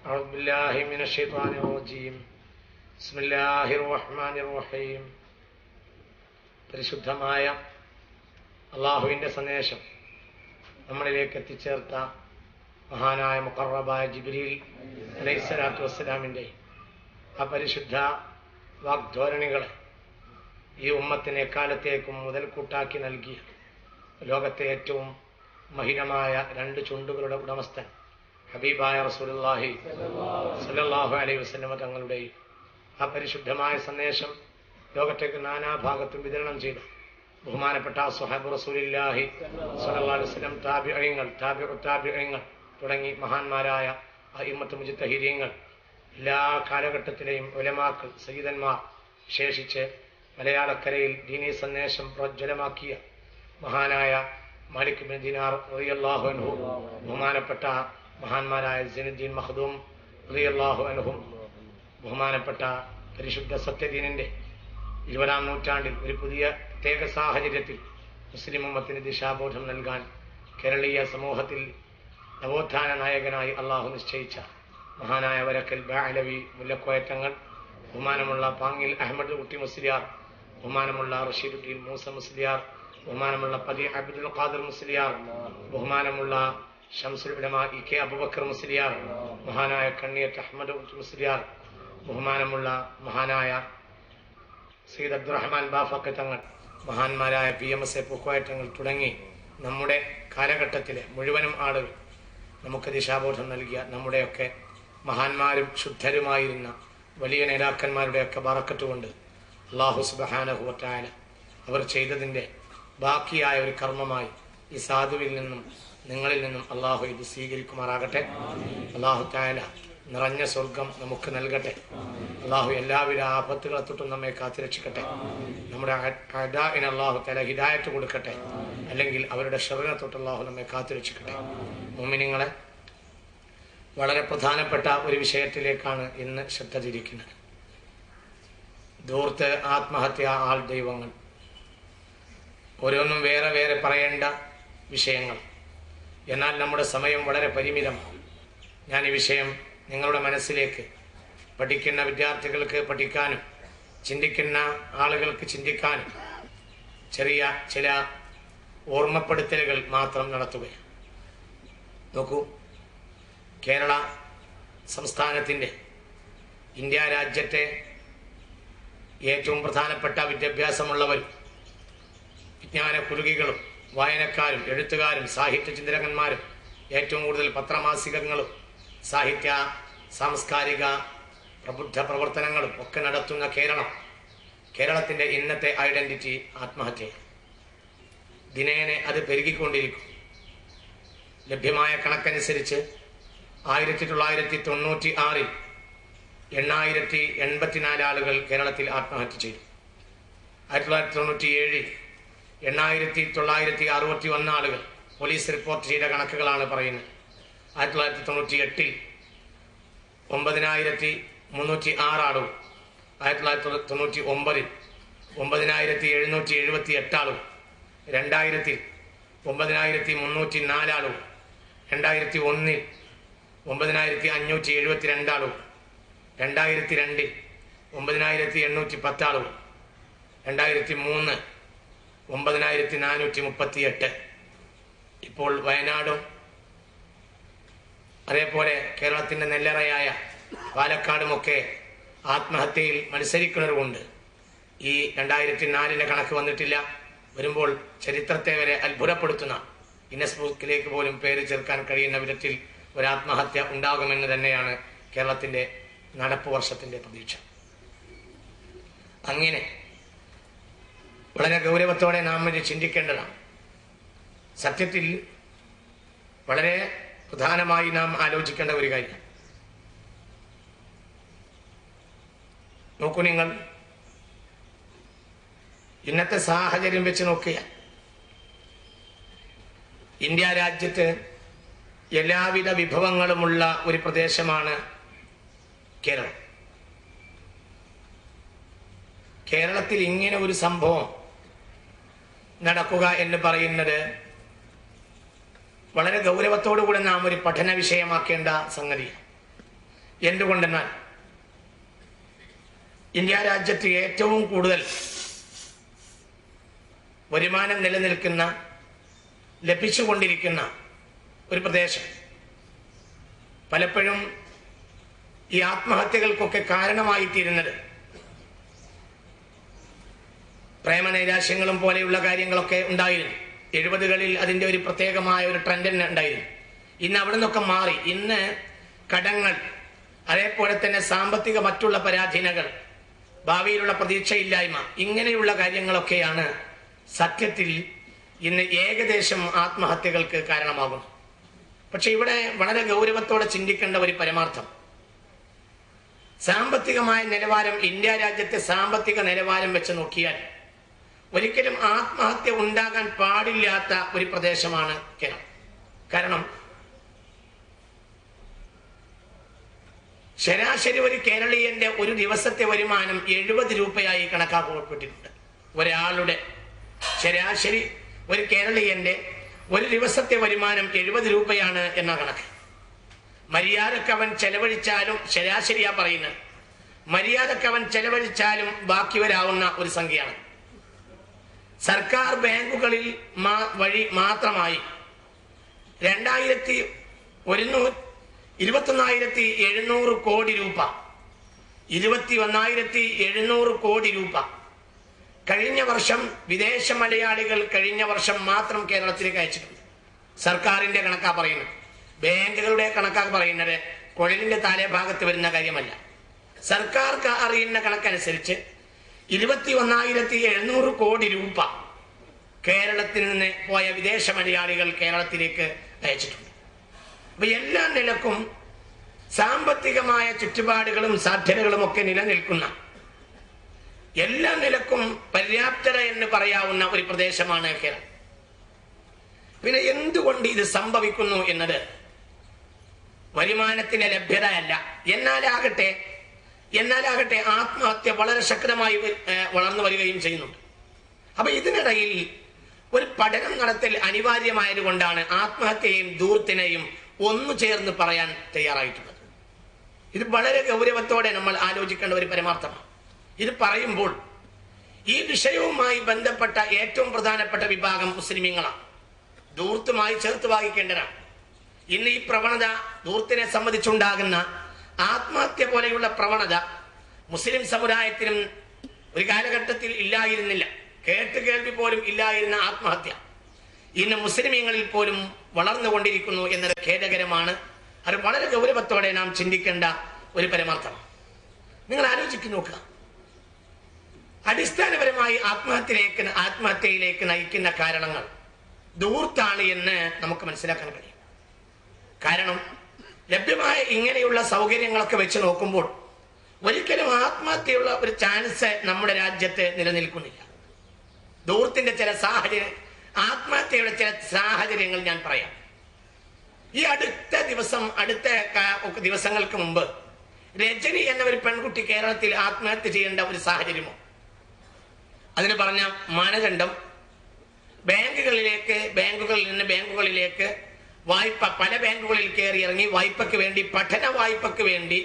أعوذ بالله من الشيطان الرجيم بسم الله الرحمن الرحيم. പരിശുദ്ധമായ അള്ളാഹുവിൻ്റെ സന്ദേശം നമ്മളിലേക്ക് എത്തിച്ചേർത്ത മഹാനായ മുഖറബായ ജിബ്രീൽ അലൈഹിസ്സലാത്തു വസ്സലാമിൻ്റെ ആ പരിശുദ്ധ വാഗ്ധോരണികളെ ഈ ഉമ്മത്തിന് എക്കാലത്തേക്കും മുതൽക്കൂട്ടാക്കി നൽകിയ ലോകത്തെ ഏറ്റവും മഹിതമായ രണ്ട് ചുണ്ടുകളുടെ ഉടമസ്ഥൻ ഹബീബായ റസൂലുള്ളാഹി സ്വല്ലല്ലാഹു അലൈഹി വസല്ലമ തങ്ങളുടെയും ആ പരിശുദ്ധമായ സന്ദേശം ലോകത്തേക്ക് നാനാഭാഗത്തും വിതരണം ചെയ്ത ബഹുമാനപ്പെട്ട സ്വഹാബ് റസൂലുള്ളാഹി സ്വല്ലല്ലാഹു അലൈഹി വസല്ലം, താബിഈങ്ങൾ തുടങ്ങി മഹാന്മാരായ അഇമ്മത്ത് മുജ്തഹിദീങ്ങൾ, എല്ലാ കാലഘട്ടത്തിലെയും ഉലമാക്കൾ, സയ്യിദന്മാർ, വിശേഷിച്ച് മലയാളക്കരയിൽ ദീനീ സന്ദേശം പ്രജ്വലമാക്കിയ മഹാനായ മാലിക് ഇബ്നു ദിനാർ റളിയല്ലാഹു അൻഹു, ബഹുമാനപ്പെട്ട മഹാന്മാരായ സൈനുദ്ദീൻ മഖ്ദൂം റളിയല്ലാഹു അൻഹും, ബഹുമാനപ്പെട്ട പരിശുദ്ധ സത്യദീനിന്റെ 20-ാം നൂറ്റാണ്ടിൽ ഒരു പുതിയ പ്രത്യേക സാഹചര്യത്തിൽ മുസ്ലിം ഉമ്മത്തിന് ദിശാബോധം നൽകാൻ കേരളീയ സമൂഹത്തിൽ നവോത്ഥാന നായകനായി അള്ളാഹു നിശ്ചയിച്ച മഹാനായ വരക്കൽ ബഅലവി മുല്ലക്കോയത്തങ്ങൾ, ബഹുമാനമുള്ള പാങ്ങിൽ അഹമ്മദ് കുട്ടി മുസ്ലിയാർ, ബഹുമാനമുള്ള റഷീദുദ്ദീൻ മൂസ മുസ്ലിയാർ, ബഹുമാനമുള്ള പതി അബ്ദുൽ ഖാദിർ മുസ്ലിയാർ, ബഹുമാനമുള്ള ഷംസുൽ ഉലമാ ഇ.കെ. അബൂബക്കർ മുസ്ലിയാർ, മഹാനായ കണ്ണിയത്ത് അഹമ്മദ് മുസ്ലിയാർ, ബഹുമാനമുള്ള മഹാനായ സയ്യിദ് അബ്ദുറഹ്മാൻ ബാഫഖ് തങ്ങൾ, മഹാന്മാരായ PMS പൂക്കോയറ്റങ്ങൾ തുടങ്ങി നമ്മുടെ കാലഘട്ടത്തിലെ മുഴുവനും ആളുകൾ നമുക്ക് ദിശാബോധം നൽകിയ നമ്മുടെയൊക്കെ മഹാന്മാരും ശുദ്ധരുമായിരുന്ന വലിയ നേതാക്കന്മാരുടെയൊക്കെ ബറക്കത്ത് കൊണ്ട് അല്ലാഹു സുബ്ഹാനഹു വ തആല അവർ ചെയ്തതിൻ്റെ ബാക്കിയായ ഒരു കർമ്മമായി ഈ സാധുവിൽ നിന്നും നിങ്ങളിൽ നിന്നും അള്ളാഹു ഇത് സ്വീകരിക്കുമാറാകട്ടെ. അള്ളാഹു തആല നിറഞ്ഞ സ്വർഗം നമുക്ക് നൽകട്ടെ. അള്ളാഹു എല്ലാവിധ ആപത്തുകളെ തൊട്ടും നമ്മെ കാത്തുരക്ഷിക്കട്ടെ. നമ്മുടെ അദാഇന് അള്ളാഹു തആല ഹിദായത്ത് കൊടുക്കട്ടെ, അല്ലെങ്കിൽ അവരുടെ ശർറിനെ തൊട്ട് അള്ളാഹു നമ്മെ കാത്തുരക്ഷിക്കട്ടെ. മുഅ്മിനീങ്ങളെ, വളരെ പ്രധാനപ്പെട്ട ഒരു വിഷയത്തിലേക്കാണ് ഇന്ന് ശ്രദ്ധ തിരിക്കുന്നത്. ധൂർത്ത്, ആത്മഹത്യ, ആൾ ദൈവങ്ങൾ, ഓരോന്നും വേറെ വേറെ പറയേണ്ട വിഷയങ്ങൾ. എന്നാൽ നമ്മുടെ സമയം വളരെ പരിമിതമാണ്. ഞാൻ ഈ വിഷയം നിങ്ങളുടെ മനസ്സിലേക്ക്, പഠിക്കുന്ന വിദ്യാർത്ഥികൾക്ക് പഠിക്കാനും ചിന്തിക്കുന്ന ആളുകൾക്ക് ചിന്തിക്കാനും ചെറിയ ചില ഓർമ്മപ്പെടുത്തലുകൾ മാത്രം നടത്തുകയാണ്. നോക്കൂ, കേരള സംസ്ഥാനത്തിൻ്റെ, ഇന്ത്യ രാജ്യത്തെ ഏറ്റവും പ്രധാനപ്പെട്ട വിദ്യാഭ്യാസമുള്ളവരും വിജ്ഞാന കുരുകികളും വായനക്കാരും എഴുത്തുകാരും സാഹിത്യ ചിന്തകന്മാരും ഏറ്റവും കൂടുതൽ പത്രമാസികകളും സാഹിത്യ സാംസ്കാരിക പ്രബുദ്ധ പ്രവർത്തനങ്ങളും ഒക്കെ നടത്തുന്ന കേരളത്തിൻ്റെ ഇന്നത്തെ ഐഡന്റിറ്റി ആത്മഹത്യ. ദിനേനെ അത് പെരുകിക്കൊണ്ടിരിക്കും. ലഭ്യമായ കണക്കനുസരിച്ച് 1996 884 ആളുകൾ കേരളത്തിൽ ആത്മഹത്യ ചെയ്തു. 1997 8961 ആളുകൾ പോലീസ് റിപ്പോർട്ട് ചെയ്ത കണക്കുകളാണ് പറയുന്നത്. 1998 9306 ആളുകൾ, 1999 9778 ആളുകൾ, 2000 9304 ആളുകൾ, 2001 9572 ആളുകൾ, 2002 9810 ആളുകൾ, 2003 9438. ഇപ്പോൾ വയനാടും അതേപോലെ കേരളത്തിൻ്റെ നെല്ലറയായ പാലക്കാടുമൊക്കെ ആത്മഹത്യയിൽ മത്സരിക്കുന്നവരുമുണ്ട്. ഈ 2004 കണക്ക് വന്നിട്ടില്ല. വരുമ്പോൾ ചരിത്രത്തെ വരെ അത്ഭുതപ്പെടുത്തുന്ന, ഗിന്നസ് ബുക്കിലേക്ക് പോലും പേര് ചേർക്കാൻ കഴിയുന്ന വിധത്തിൽ ഒരാത്മഹത്യ ഉണ്ടാകുമെന്ന് തന്നെയാണ് കേരളത്തിൻ്റെ നടപ്പ് വർഷത്തിൻ്റെ പ്രതീക്ഷ. അങ്ങനെ വളരെ ഗൗരവത്തോടെ നാം ഇത് ചിന്തിക്കേണ്ടതാണ്. സത്യത്തിൽ വളരെ പ്രധാനമായി നാം ആലോചിക്കേണ്ട ഒരു കാര്യം. നോക്കൂ, നിങ്ങൾ ഇന്നത്തെ സാഹചര്യം വെച്ച് നോക്കിയാൽ ഇന്ത്യ രാജ്യത്ത് എല്ലാവിധ വിഭവങ്ങളുമുള്ള ഒരു പ്രദേശമാണ് കേരളം. കേരളത്തിൽ ഇങ്ങനെ ഒരു സംഭവം നടക്കുക എന്ന് പറയുന്നത് വളരെ ഗൗരവത്തോടുകൂടി നാം ഒരു പഠന വിഷയമാക്കേണ്ട സംഗതിയാണ്. എന്തുകൊണ്ടെന്നാൽ ഇന്ത്യ രാജ്യത്ത് ഏറ്റവും കൂടുതൽ വരുമാനം നിലനിൽക്കുന്ന ലഭിച്ചുകൊണ്ടിരിക്കുന്ന ഒരു പ്രദേശം. പലപ്പോഴും ഈ ആത്മഹത്യകൾക്കൊക്കെ കാരണമായി തീരുന്നത് പ്രേമനൈരാശ്യങ്ങളും പോലെയുള്ള കാര്യങ്ങളൊക്കെ ഉണ്ടായിരുന്നു. 70കളിൽ അതിൻ്റെ ഒരു പ്രത്യേകമായ ഒരു ട്രെൻഡ് തന്നെ ഉണ്ടായിരുന്നു. ഇന്ന് അവിടെ നിന്നൊക്കെ മാറി ഇന്ന് കടങ്ങൾ, അതേപോലെ തന്നെ സാമ്പത്തിക മറ്റുള്ള പരാധീനകൾ, ഭാവിയിലുള്ള പ്രതീക്ഷയില്ലായ്മ, ഇങ്ങനെയുള്ള കാര്യങ്ങളൊക്കെയാണ് സത്യത്തിൽ ഇന്ന് ഏകദേശം ആത്മഹത്യകൾക്ക് കാരണമാകും. പക്ഷെ ഇവിടെ വളരെ ഗൗരവത്തോടെ ചിന്തിക്കേണ്ട ഒരു പരമാർത്ഥം, സാമ്പത്തികമായ നിലവാരം, ഇന്ത്യ രാജ്യത്തെ സാമ്പത്തിക നിലവാരം വെച്ച് നോക്കിയാൽ ഒരിക്കലും ആത്മഹത്യ ഉണ്ടാകാൻ പാടില്ലാത്ത ഒരു പ്രദേശമാണ് കേരളം. കാരണം ശരാശരി ഒരു കേരളീയന്റെ ഒരു ദിവസത്തെ വരുമാനം 70 രൂപയായി കണക്കാക്കപ്പെട്ടിട്ടുണ്ട്. ഒരാളുടെ ശരാശരി ഒരു കേരളീയന്റെ ഒരു ദിവസത്തെ വരുമാനം 70 രൂപയാണ് എന്ന കണക്ക്. മര്യാദക്ക് അവൻ ചെലവഴിച്ചാലും, ശരാശരിയാ പറയുന്നത്, മര്യാദക്ക് അവൻ ചെലവഴിച്ചാലും ബാക്കി വരാവുന്ന ഒരു സംഖ്യയാണ്. സർക്കാർ ബാങ്കുകളിൽ വഴി മാത്രമായി 21,700 കോടി രൂപ, 21,700 കോടി രൂപ കഴിഞ്ഞ വർഷം വിദേശ മലയാളികൾ കഴിഞ്ഞ വർഷം മാത്രം കേരളത്തിലേക്ക് അയച്ചിട്ടുണ്ട്. സർക്കാരിന്റെ കണക്കാ പറയുന്നത്, ബാങ്കുകളുടെ കണക്കാ പറയുന്നത്, കുഴലിന്റെ താഴെ ഭാഗത്ത് വരുന്ന കാര്യമല്ല. സർക്കാർക്ക് അറിയുന്ന കണക്കനുസരിച്ച് 21,700 കോടി രൂപ കേരളത്തിൽ നിന്ന് പോയ വിദേശ മലയാളികൾ കേരളത്തിലേക്ക് അയച്ചിട്ടുണ്ട്. അപ്പൊ എല്ലാ നിലക്കും സാമ്പത്തികമായ ചുറ്റുപാടുകളും സാധ്യതകളും ഒക്കെ നിലനിൽക്കുന്ന, എല്ലാ നിലക്കും പര്യാപ്തത എന്ന് പറയാവുന്ന ഒരു പ്രദേശമാണ് കേരളം. പിന്നെ എന്തുകൊണ്ട് ഇത് സംഭവിക്കുന്നു എന്നത് വരുമാനത്തിന്റെ ലഭ്യതയല്ല. എന്നാലാകട്ടെ ആത്മഹത്യ വളരെ ശക്തമായി വളർന്നു വരികയും ചെയ്യുന്നുണ്ട്. അപ്പൊ ഇതിനിടയിൽ ഒരു പഠനം നടത്തൽ അനിവാര്യമായതുകൊണ്ടാണ് ആത്മഹത്യയെയും ധൂർത്തിനെയും ഒന്നു ചേർന്ന് പറയാൻ തയ്യാറായിട്ടുള്ളത്. ഇത് വളരെ ഗൗരവത്തോടെ നമ്മൾ ആലോചിക്കേണ്ട ഒരു പരമാർത്ഥമാണ്. ഇത് പറയുമ്പോൾ ഈ വിഷയവുമായി ബന്ധപ്പെട്ട ഏറ്റവും പ്രധാനപ്പെട്ട വിഭാഗം മുസ്ലിമീങ്ങളാണ്. ധൂർത്തുമായി ചേർത്ത് വായിക്കേണ്ടതാണ്. ഇന്ന് ഈ പ്രവണത, ധൂർത്തിനെ സംബന്ധിച്ചുണ്ടാകുന്ന ആത്മഹത്യ പോലെയുള്ള പ്രവണത മുസ്ലിം സമുദായത്തിലും ഒരു കാലഘട്ടത്തിൽ ഇല്ലായിരുന്നില്ല. കേൾവി പോലും ഇല്ലായിരുന്ന ആത്മഹത്യ ഇന്ന് മുസ്ലിമീങ്ങളിൽ പോലും വളർന്നുകൊണ്ടിരിക്കുന്നു എന്നത് ഖേദകരമാണ്. അത് വളരെ ഗൗരവത്തോടെ നാം ചിന്തിക്കേണ്ട ഒരു പരമാർത്ഥമാണ്. നിങ്ങൾ ആലോചിച്ചു നോക്കുക, അടിസ്ഥാനപരമായി ആത്മഹത്യയിലേക്ക് നയിക്കുന്ന കാരണങ്ങൾ ധൂർത്താണ് എന്ന് നമുക്ക് മനസ്സിലാക്കാൻ കഴിയും. കാരണം ലഭ്യമായ ഇങ്ങനെയുള്ള സൗകര്യങ്ങളൊക്കെ വെച്ച് നോക്കുമ്പോൾ ഒരിക്കലും ആത്മഹത്യയുള്ള ഒരു ചാൻസ് നമ്മുടെ രാജ്യത്ത് നിലനിൽക്കുന്നില്ല. ധൂർത്തിന്റെ ചില സാഹചര്യം, ആത്മഹത്യയുടെ ചില സാഹചര്യങ്ങൾ ഞാൻ പറയാം. ഈ അടുത്ത ദിവസങ്ങൾക്ക് മുമ്പ് രജനി എന്ന ഒരു പെൺകുട്ടി കേരളത്തിൽ ആത്മഹത്യ ചെയ്യേണ്ട ഒരു സാഹചര്യമോ, അതിന് പറഞ്ഞ മാനദണ്ഡം ബാങ്കുകളിൽ നിന്ന് ബാങ്കുകളിലേക്ക് വായ്പ, പല ബാങ്കുകളിൽ കയറി ഇറങ്ങി വായ്പയ്ക്ക് വേണ്ടി, പഠന വായ്പയ്ക്ക് വേണ്ടി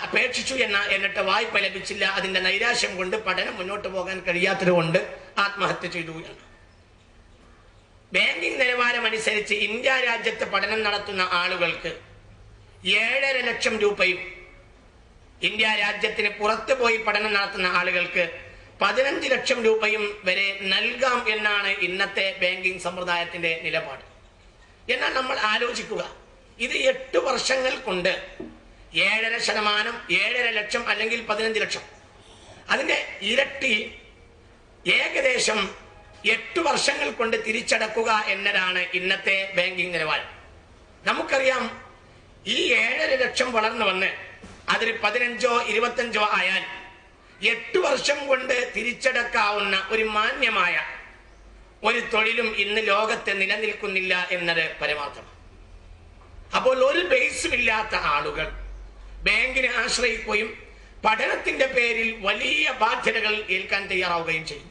അപേക്ഷിച്ചു എന്നിട്ട് വായ്പ ലഭിച്ചില്ല. അതിന്റെ നൈരാശ്യം കൊണ്ട് പഠനം മുന്നോട്ട് പോകാൻ കഴിയാത്തത് കൊണ്ട് ആത്മഹത്യ ചെയ്തു എന്ന്. ബാങ്കിംഗ് നിലവാരം അനുസരിച്ച് ഇന്ത്യ രാജ്യത്ത് പഠനം നടത്തുന്ന ആളുകൾക്ക് 7.5 ലക്ഷം രൂപയും ഇന്ത്യ രാജ്യത്തിന് പുറത്തു പോയി പഠനം നടത്തുന്ന ആളുകൾക്ക് 15 ലക്ഷം രൂപയും വരെ നൽകാം എന്നാണ് ഇന്നത്തെ ബാങ്കിംഗ് സമ്പ്രദായത്തിന്റെ നിലപാട്. എന്നാൽ നമ്മൾ ആലോചിക്കുക, ഇത് 8 വർഷങ്ങൾ കൊണ്ട് 7.5%, 7.5 ലക്ഷം അല്ലെങ്കിൽ 15 ലക്ഷം, അതിന്റെ ഇരട്ടി ഏകദേശം 8 വർഷങ്ങൾ കൊണ്ട് തിരിച്ചടക്കുക എന്നതാണ് ഇന്നത്തെ ബാങ്കിംഗ് നിലവാരം. നമുക്കറിയാം, ഈ 7.5 ലക്ഷം വളർന്നു വന്ന് അതിൽ 15ഓ 25ഓ ആയാൽ 8 വർഷം കൊണ്ട് തിരിച്ചടക്കാവുന്ന ഒരു മാന്യമായ ഒരു തൊഴിലും ഇന്ന് ലോകത്ത് നിലനിൽക്കുന്നില്ല എന്നത് പരമാർത്ഥമാണ്. അപ്പോൾ ഒരു ബേസും ഇല്ലാത്ത ആളുകൾ ബാങ്കിനെ ആശ്രയിക്കുകയും പഠനത്തിന്റെ പേരിൽ വലിയ ബാധ്യതകൾ ഏൽക്കാൻ തയ്യാറാവുകയും ചെയ്യും.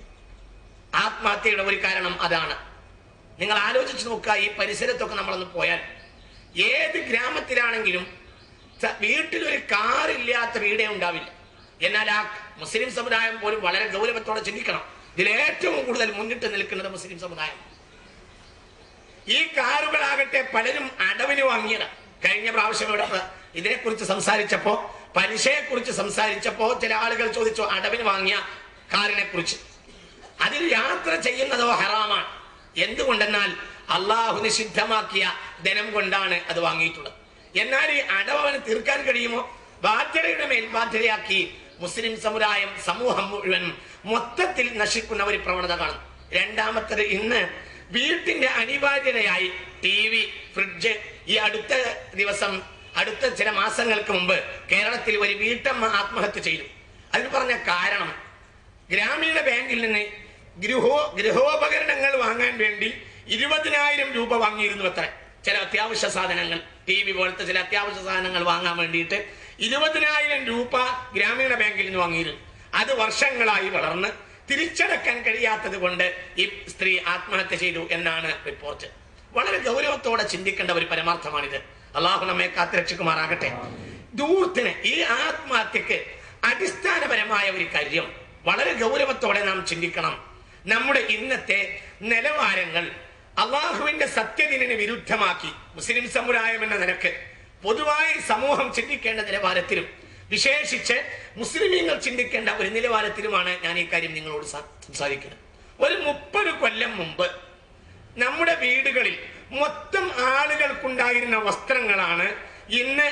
ആത്മഹത്യയുടെ ഒരു കാരണം അതാണ്. നിങ്ങൾ ആലോചിച്ച് നോക്കുക, ഈ പരിസരത്തൊക്കെ നമ്മളൊന്ന് പോയാൽ ഏത് ഗ്രാമത്തിലാണെങ്കിലും വീട്ടിലൊരു കാറില്ലാത്ത വീടേ ഉണ്ടാവില്ല. എന്നാൽ ആ മുസ്ലിം സമുദായം പോലും വളരെ ഗൗരവത്തോടെ ചിന്തിക്കണം. ഇതിൽ ഏറ്റവും കൂടുതൽ മുന്നിട്ട് നിൽക്കുന്നത് മുസ്ലിം സമുദായം. ഈ കാറുകളാകട്ടെ പലരും അടവിന് വാങ്ങിയതാണ്. കഴിഞ്ഞ പ്രാവശ്യം ഇവിടെ ഇതിനെക്കുറിച്ച് സംസാരിച്ചപ്പോ, പലിശയെക്കുറിച്ച് സംസാരിച്ചപ്പോ ചില ആളുകൾ ചോദിച്ചു അടവിന് വാങ്ങിയ കാറിനെ കുറിച്ച്. അതിൽ യാത്ര ചെയ്യുന്നതോ ഹറാമാണ്. എന്തുകൊണ്ടെന്നാൽ അള്ളാഹു നിഷിദ്ധമാക്കിയ ധനം കൊണ്ടാണ് അത് വാങ്ങിയിട്ടുള്ളത്. എന്നാൽ ഈ അടവന് തീർക്കാൻ കഴിയുമോ? ബാധ്യതയുടെ മേൽ ബാധ്യതയാക്കി മുസ്ലിം സമുദായം, സമൂഹം മുഴുവൻ മൊത്തത്തിൽ നശിക്കുന്ന ഒരു പ്രവണത കാണും. രണ്ടാമത്തത്, ഇന്ന് വീട്ടിന്റെ അനിവാര്യതയായി TV, ഫ്രിഡ്ജ്. ഈ അടുത്ത ചില മാസങ്ങൾക്ക് മുമ്പ് കേരളത്തിൽ ഒരു വീട്ടമ്മ ആത്മഹത്യ ചെയ്തു. അതിന് പറഞ്ഞ കാരണം, ഗ്രാമീണ ബാങ്കിൽ നിന്ന് ഗൃഹോപകരണങ്ങൾ വാങ്ങാൻ വേണ്ടി 20,000 രൂപ വാങ്ങിയിരുന്നു അത്ര. ചില അത്യാവശ്യ സാധനങ്ങൾ, TV പോലത്തെ ചില അത്യാവശ്യ സാധനങ്ങൾ വാങ്ങാൻ വേണ്ടിയിട്ട് 20,000 രൂപ ഗ്രാമീണ ബാങ്കിൽ നിന്ന് വാങ്ങിയിരുന്നു. അത് വർഷങ്ങളായി വളർന്ന് തിരിച്ചടക്കാൻ കഴിയാത്തത് കൊണ്ട് ഈ സ്ത്രീ ആത്മഹത്യ ചെയ്തു എന്നാണ് റിപ്പോർട്ട്. വളരെ ഗൗരവത്തോടെ ചിന്തിക്കേണ്ട ഒരു പരമാർത്ഥമാണിത്. അള്ളാഹു നമ്മെ കാത്തുരക്ഷിക്കുമാറാകട്ടെ. ദൂരത്തിന് ഈ ആത്മഹത്യക്ക് അടിസ്ഥാനപരമായ ഒരു കാര്യം വളരെ ഗൗരവത്തോടെ നാം ചിന്തിക്കണം. നമ്മുടെ ഇന്നത്തെ നിലവാരങ്ങൾ അള്ളാഹുവിന്റെ സത്യദിനന് വിരുദ്ധമാക്കി മുസ്ലിം സമുദായം എന്ന നിലക്ക് പൊതുവായി സമൂഹം ചിന്തിക്കേണ്ട നിലവാരത്തിലും വിശേഷിച്ച് മുസ്ലിമീങ്ങൾ ചിന്തിക്കേണ്ട ഒരു നിലവാരത്തിലുമാണ് ഞാൻ ഈ കാര്യം നിങ്ങളോട് സംസാരിക്കുന്നത്. ഒരു 30 കൊല്ലം മുമ്പ് നമ്മുടെ വീടുകളിൽ മൊത്തം ആളുകൾക്കുണ്ടായിരുന്ന വസ്ത്രങ്ങളാണ് ഇന്ന്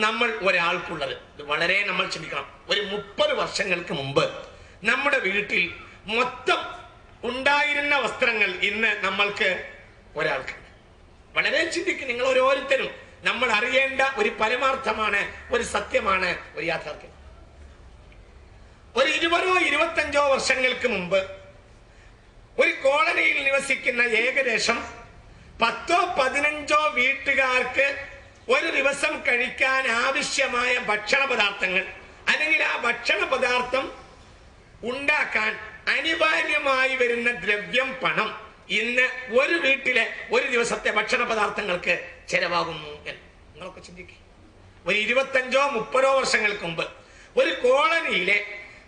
നമ്മൾ ഒരാൾക്കുള്ളത്. ഇത് വളരെ നമ്മൾ ചിന്തിക്കണം. ഒരു 30 വർഷങ്ങൾക്ക് മുമ്പ് നമ്മുടെ വീട്ടിൽ മൊത്തം ഉണ്ടായിരുന്ന വസ്ത്രങ്ങൾ ഇന്ന് നമ്മൾക്ക് ഒരാൾക്കുണ്ട്. വളരെ ചിന്തിക്കും നിങ്ങൾ ഓരോരുത്തരും. നമ്മൾ അറിയേണ്ട ഒരു പരമാർത്ഥമാണ്, ഒരു സത്യമാണ്, ഒരു യാഥാർത്ഥ്യം. ഒരു 20-25 വർഷങ്ങൾക്ക് മുമ്പ് ഒരു കോളനിയിൽ നിവസിക്കുന്ന ഏകദേശം 10-15 വീട്ടുകാർക്ക് ഒരു ദിവസം കഴിക്കാൻ ആവശ്യമായ ഭക്ഷണ പദാർത്ഥങ്ങൾ, അല്ലെങ്കിൽ ആ ഭക്ഷണ പദാർത്ഥം ഉണ്ടാക്കാൻ അനിവാര്യമായി വരുന്ന ദ്രവ്യം, പണം, ഇന്ന് ഒരു വീട്ടിലെ ഒരു ദിവസത്തെ ഭക്ഷണ പദാർത്ഥങ്ങൾക്ക് ചെലവാകുന്നു എന്ന് നിങ്ങളൊക്കെ ചിന്തിക്കുക. ഒരു 25-30 വർഷങ്ങൾക്ക് മുമ്പ് ഒരു കോളനിയിലെ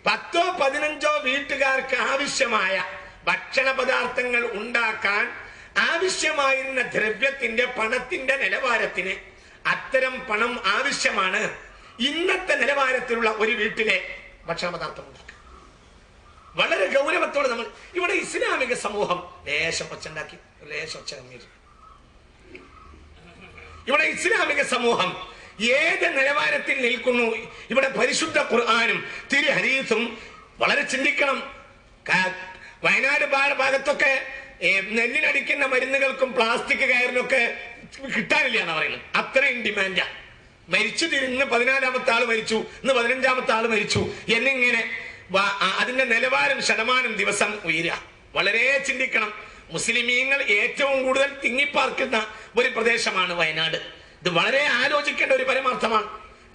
10-15 വീട്ടുകാർക്ക് ആവശ്യമായ ഭക്ഷണ പദാർത്ഥങ്ങൾ ഉണ്ടാക്കാൻ ആവശ്യമായിരുന്ന ദ്രവ്യത്തിന്റെ, പണത്തിന്റെ നിലവാരത്തിന് അത്തരം പണം ആവശ്യമാണ് ഇന്നത്തെ നിലവാരത്തിലുള്ള ഒരു വീട്ടിലെ ഭക്ഷണ പദാർത്ഥം ഉണ്ടാക്കുക. വളരെ ഗൗരവത്തോടെ നമ്മൾ ഇവിടെ ഇസ്ലാമിക സമൂഹം ഇവിടെ ഇസ്ലാമിക സമൂഹം ഏത് നിലവാരത്തിൽ നിൽക്കുന്നു? ഇവിടെ പരിശുദ്ധ ഖുർആനും തിരു ഹദീസും വളരെ ചിന്തിക്കണം. വയനാട് ഭാഗത്തൊക്കെ നെല്ലിനടിക്കുന്ന മരുന്നുകൾക്കും പ്ലാസ്റ്റിക് കയറിനൊക്കെ കിട്ടാനില്ല എന്നാ പറയുന്നത്. അത്രയും ഡിമാൻഡാ. മരിച്ചു തിരിഞ്ഞ് 14-ാമത്തെ ആള് മരിച്ചു, ഇന്ന് 15-ാമത്തെ ആള് മരിച്ചു എന്നിങ്ങനെ അതിന്റെ നിലവാരം ശതമാനം ദിവസം ഉയരുക. വളരെ ചിന്തിക്കണം. മുസ്ലിമീങ്ങൾ ഏറ്റവും കൂടുതൽ തിങ്ങിപ്പാർക്കുന്ന ഒരു പ്രദേശമാണ് വയനാട്. ഇത് വളരെ ആലോചിക്കേണ്ട ഒരു പരമാർത്ഥമാണ്.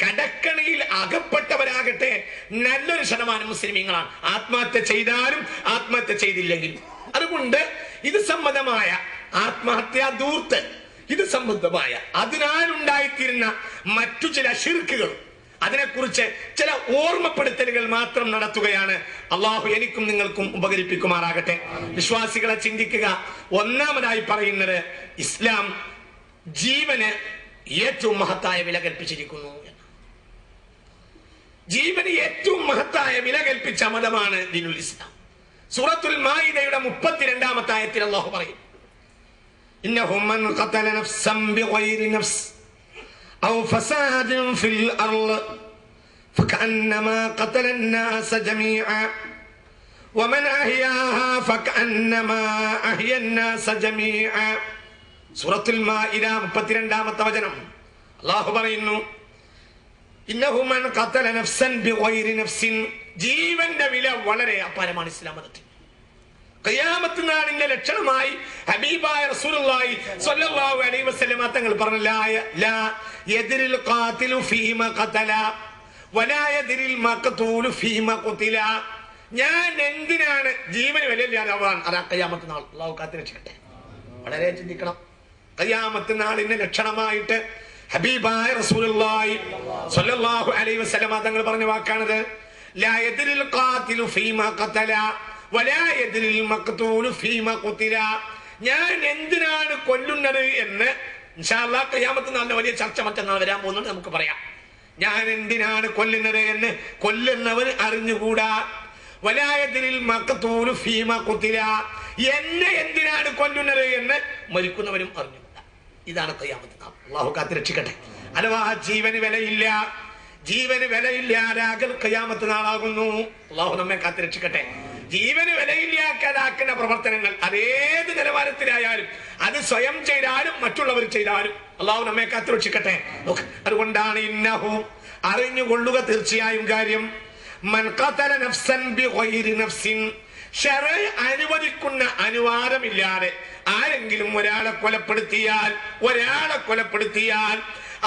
കടക്കണിയിൽ അകപ്പെട്ടവരാകട്ടെ നല്ലൊരു ശതമാനം മുസ്ലിമീങ്ങളാണ്. ആത്മഹത്യ ചെയ്താലും ആത്മഹത്യ ചെയ്തില്ലെങ്കിലും. അതുകൊണ്ട് ഇത് സംബന്ധമായ ആത്മഹത്യാ ദൂർത്ത്, ഇത് സംബന്ധമായ അതിനാലുണ്ടായിത്തീരുന്ന മറ്റു ചില ശിർക്കുകൾ, അതിനെക്കുറിച്ച് ചില ഓർമ്മപ്പെടുത്തലുകൾ മാത്രം നടത്തുകയാണ്. അള്ളാഹു എനിക്കും നിങ്ങൾക്കും ഉപകരിപ്പിക്കുമാറാകട്ടെ. വിശ്വാസികളെ ചിന്തിക്കുക. ഒന്നാമതായി പറയുന്നത്, ഇസ്ലാം ജീവന് ഏറ്റവും മഹത്തായ വില കൽപ്പിച്ചിരിക്കുന്നു. ജീവന് ഏറ്റവും മഹത്തായ വില കൽപ്പിച്ച മതമാണ് ദീനുൽ ഇസ്ലാം. സൂറത്തുൽ മാഇദയുടെ 32-ാമത്തെ ആയത്തിൽ അല്ലാഹു പറയും, ഇന്നഹു മൻ ഖതല നഫ്സൻ ബിഗൈരി നഫ്സ് ഔ ഫസാദിൻ ഫിൽ അർള് ഫകഅന്നമാ ഖതല الناس ജമീഅ വമൻ അഹ്യാഹാ ഫകഅന്നമാ അഹ്യ الناس ജമീഅ. സൂറത്തുൽ മാഇദ 32-ാമത്തെ വചനം അല്ലാഹു പറയുന്നു, ഇന്നഹു മൻ ഖതല നഫ്സൻ ബിഗൈരി നഫ്സിൻ. ജീവന്റെ വില വളരെ അപാരമാണ് ഇസ്ലാം മതത്തിൽ. ഖിയാമത്ത് നാളിന്റെ ലക്ഷണമായി ഹബീബായ റസൂലുള്ളാഹി സ്വല്ലല്ലാഹു അലൈഹി വസല്ലം തങ്ങൾ പറഞ്ഞു, ലാ യദ്രിൽ ഖാതിലു ഫീമ ഖതല വലാ യദ്രിൽ മഖ്തൂലു ഫീമ ഖുതില. ഞാൻ എന്തിനാണ് ജീവന് വിലയില്ലാതാവാൻ? അതാ ഖിയാമത്ത് നാൾ. അല്ലാഹു കാത്ത് രക്ഷിക്കട്ടെ. വളരെ ചിന്തിക്കണം. ഖിയാമത്ത് നാളിന്റെ ലക്ഷണമായിട്ട് ഹബീബായ റസൂലുള്ളാഹി സ്വല്ലല്ലാഹു അലൈഹി വസല്ലം തങ്ങൾ പറഞ്ഞ വാക്കാണത്. ലാ യദ്രിൽ ഖാതിലു ഫീമാ ഖതല വലാ യദ്രിൽ മഖ്തൂലു ഫീമാ ഖുതില. ഞാൻ എന്തിനാണ് കൊല്ലുന്നത് എന്ന് ഇൻഷാ അല്ലാഹ് ഖിയാമത്ത് നാളിലെ വലിയ ചർച്ച മറ്റന്നാൾ വരാൻ പോകുന്നുണ്ട്, നമുക്ക് പറയാം. ഞാൻ എന്തിനാണ് കൊല്ലുന്നത് എന്ന് കൊല്ലുന്നവൻ അറിഞ്ഞുകൂടാ. വലാ യദ്രിൽ മഖ്തൂലു ഫീമാ ഖുതില. എന്നെ എന്തിനാണ് കൊല്ലുന്നത് എന്ന് മരിക്കുന്നവരും അറിഞ്ഞുകൂടാ. ഇതാണ് ഖിയാമത്ത് നാൾ. അല്ലാഹു കാത്തുരക്ഷിക്കട്ടെ. അഥവാ ജീവന് വിലയില്ല, ജീവന് വിലയില്ലാതാകൽ ഖിയാമത്ത് നാളാകുന്നു. അല്ലാഹു നമ്മെ കാത്തുരക്ഷിക്കട്ടെ. ജീവന് വിലയില്ലാക്കാതാക്കുന്ന പ്രവർത്തനങ്ങൾ അതേത് നിലവാരത്തിലായാലും, അത് സ്വയം ചെയ്താലും മറ്റുള്ളവർ ചെയ്താലും അല്ലാഹു നമ്മെ കാത്തുരക്ഷിക്കട്ടെ. അതുകൊണ്ടാണ് ഇന്നഹു, അറിഞ്ഞുകൊള്ളുക തീർച്ചയായും കാര്യം, മൻ ഖതല നഫ്സൻ ബിഗൈരി നഫ്സിൻ, ശറഅ് അനുവദിക്കുന്ന അനുവാദമില്ലാതെ ആരെങ്കിലും ഒരാളെ കൊലപ്പെടുത്തിയാൽ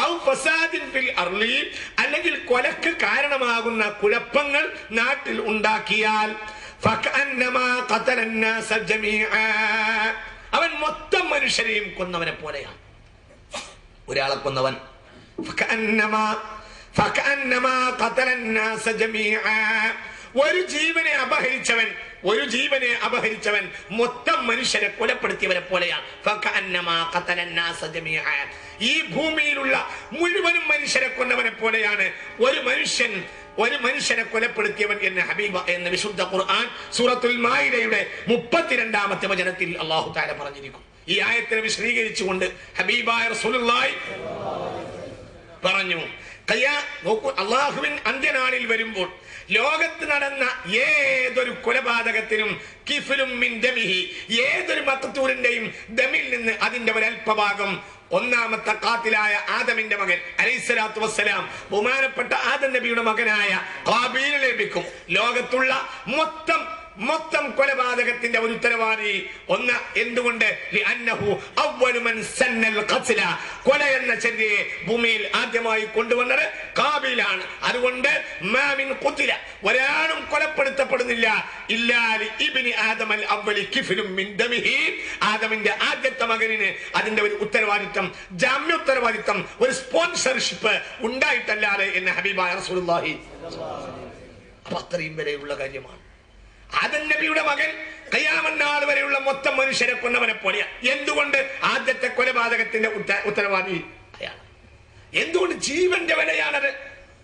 ഔ ഫസാദിൻ ഫിൽ അർളി, അല്ലെങ്കിൽ കൊലക്ക് കാരണമാകുന്ന കുഴപ്പങ്ങൾ നാട്ടിൽ ഉണ്ടാക്കിയാൽ, ഫകഅന്നമാ ഖതലന്നാസ ജമീഅ, അവൻ മൊത്തം മനുഷ്യരെയും കൊന്നവനെ പോലെയാണ്. ഒരാളെ കൊന്നവൻ ഫകഅന്നമാ ഖതലന്നാസ ജമീഅ, ഒരു ജീവനെ അപഹരിച്ചവൻ മൊത്തം മനുഷ്യരെ കൊലപ്പെടുത്തിയവരെ പോലെയാണ്. ഫകഅന്നമാ ഖതലന്നാസ ജമീഅ, ഈ ഭൂമിയിലുള്ള മുഴുവനും മനുഷ്യരെ കൊന്നവനെ പോലെയാണ് ഒരു മനുഷ്യനെ കൊലപ്പെടുത്തിയവൻ എന്ന് എന്ന വിശുദ്ധ ഖുർആൻ സൂറത്തുൽ മാഇദയുടെ 32-ാമത്തെ വചനത്തിൽ അല്ലാഹു തആല പറഞ്ഞിരിക്കുന്നു. ഈ ആയത്തിനെ വിശദീകരിച്ചുകൊണ്ട് ഹബീബായ റസൂലുള്ളാഹി പറഞ്ഞു, നോക്കൂ, അള്ളാഹുവിൻ അന്ത്യനാളിൽ വരുമ്പോൾ ലോകത്ത് നടന്ന ഏതൊരു കൊലപാതകത്തിനും കിഫ്ലും മിൻ ദമിഹി, ഏതൊരു മഖ്തൂലിന്റെയും ദമിൽ നിന്ന് അതിന്റെ ഒരൽപഭാഗം ഒന്നാമത്തെ ഖാതിലായ ആദമിന്റെ മകൻ അലൈഹിസ്സലാത്തു വസ്സലാം, ബഹുമാനപ്പെട്ട ആദം നബിയുടെ മകനായ ഖാബീൽ ലഭിക്കും. ലോകത്തുള്ള മൊത്തം കൊലപാതകത്തിന്റെ ഒരു ഉത്തരവാദി ഒന്ന്. എന്തുകൊണ്ട്? കൊല എന്ന ചര്യയെ ഭൂമിയിൽ ആദ്യമായി കൊണ്ടുവന്നത് കാബീലാണ്. അതുകൊണ്ട് ഒരാളും കൊലപ്പെടുത്തപ്പെടുന്നില്ല. ആദമിന്റെ ആദ്യത്തെ മകനിന് അതിന്റെ ഒരു ഉത്തരവാദിത്വം, ജാമ്യോത്തരവാദിത്വം, ഒരു സ്പോൺസർഷിപ്പ് ഉണ്ടായിട്ടല്ലാതെ എന്ന് ഹബീബായ റസൂലുള്ളാഹി. അപ്പൊ അത്രയും വരെയുള്ള കാര്യമാണ്. ആദം നബിയുടെ മകൻ ഖിയാമത്ത് നാൾ വരെയുള്ള മൊത്തം മനുഷ്യരെ കൊന്നവനെ പോലെയാണ്. എന്തുകൊണ്ട്? ആദ്യത്തെ കൊലപാതകത്തിന്റെ ഉത്തരവാദി അയാൾ. എന്തുകൊണ്ട്? ജീവന്റെ വിലയാണത്.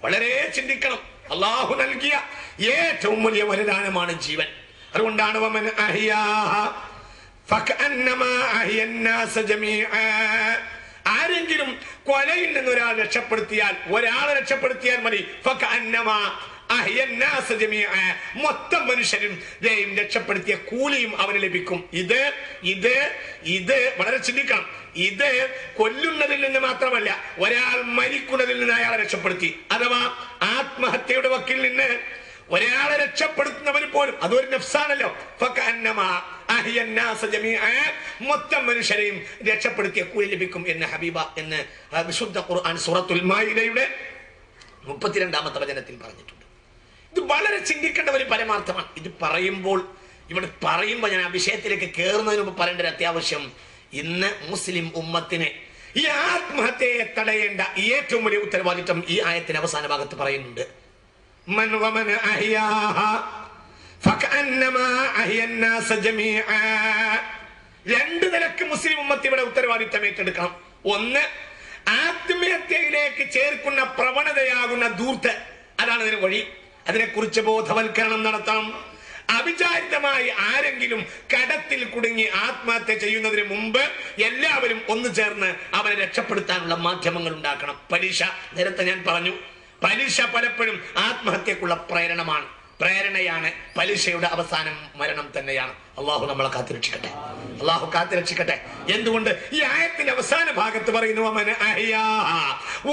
വളരെ ചിന്തിക്കണം. അള്ളാഹു നൽകിയ ഏറ്റവും വലിയ വരദാനമാണ് ജീവൻ. അതുകൊണ്ടാണ് വമൻ അഹ്യാഹ ഫകഅന്നമാ അഹ്യന്നാസ ജമീഅ, ആരെങ്കിലും കൊലയിൽ നിന്ന് ഒരാളെ രക്ഷപ്പെടുത്തിയാൽ മതി. ഫകഅന്നമാ അഹ്യന്നാസ ജമീഅ, മൊത്തം മനുഷ്യരും രക്ഷപ്പെടുത്തിയ കൂലിയും അവന് ലഭിക്കും. ഇത് വളരെ ചിന്തിക്കണം. ഇത് കൊല്ലുന്നതിൽ നിന്ന് മാത്രമല്ല, ഒരാൾ മരിക്കുന്നതിൽ നിന്ന് അയാളെ രക്ഷപ്പെടുത്തി. അഥവാ ആത്മഹത്യയുടെ വക്കിൽ നിന്ന് ഒരാളെ രക്ഷപ്പെടുത്തുന്നവന് പോലും അതൊരു നഫ്സാണല്ലോ. ഫകഅന്നമാ അഹ്യന്നാസ ജമീഅ, മൊത്തം മനുഷ്യരെയും രക്ഷപ്പെടുത്തിയ കൂലി ലഭിക്കും എന്ന് ഹബീബ എന്ന് വിശുദ്ധ ഖുർആൻ സൂറത്തുൽ മാഇദയുടെ 32-ാമത്തെ വചനത്തിൽ പറഞ്ഞിട്ടുണ്ട്. ഇത് വളരെ ചിന്തിക്കേണ്ട ഒരു പരമാർത്ഥമാണ്. ഇത് പറയുമ്പോൾ ഞാൻ ആ വിഷയത്തിലേക്ക് കയറുന്നതിന് മുമ്പ് പറയേണ്ട ഒരു അത്യാവശ്യം, ഇന്ന് മുസ്ലിം ഉമ്മത്തിന് ഈ ആത്മഹത്യയെ തടയേണ്ട ഏറ്റവും വലിയ ഉത്തരവാദിത്വം ഈ ആയത്തിന്റെ അവസാന ഭാഗത്ത് പറയുന്നുണ്ട്. മൻ വമൻ അഹ്യാഹ ഫകഅന്നമാ അഹ്യന്നാസ ജമീഅ. രണ്ട് നിലക്ക് മുസ്ലിം ഉമ്മത്ത് ഇവിടെ ഉത്തരവാദിത്വം ഏറ്റെടുക്കണം. ഒന്ന്, ആത്മഹത്യയിലേക്ക് ചേർക്കുന്ന പ്രവണതയാകുന്ന ധൂർത്ത്, അതാണ് അതിന് വഴി. അതിനെക്കുറിച്ച് ബോധവൽക്കരണം നടത്തണം. അവിചാരിതമായി ആരെങ്കിലും കടത്തിൽ കുടുങ്ങി ആത്മഹത്യ ചെയ്യുന്നതിന് മുമ്പ് എല്ലാവരും ഒന്നു ചേർന്ന് അവരെ രക്ഷപ്പെടുത്താനുള്ള മാധ്യമങ്ങൾ ഉണ്ടാക്കണം. പലിശ, നേരത്തെ ഞാൻ പറഞ്ഞു, പലിശ പലപ്പോഴും ആത്മഹത്യക്കുള്ള പ്രേരണയാണ്. പലിശയുടെ അവസാനം മരണം തന്നെയാണ്. അള്ളാഹു നമ്മളെ കാത്തുരക്ഷിക്കട്ടെ. എന്തുകൊണ്ട്? ഈ ആയത്തിന്റെ അവസാന ഭാഗത്ത് പറയുന്നു,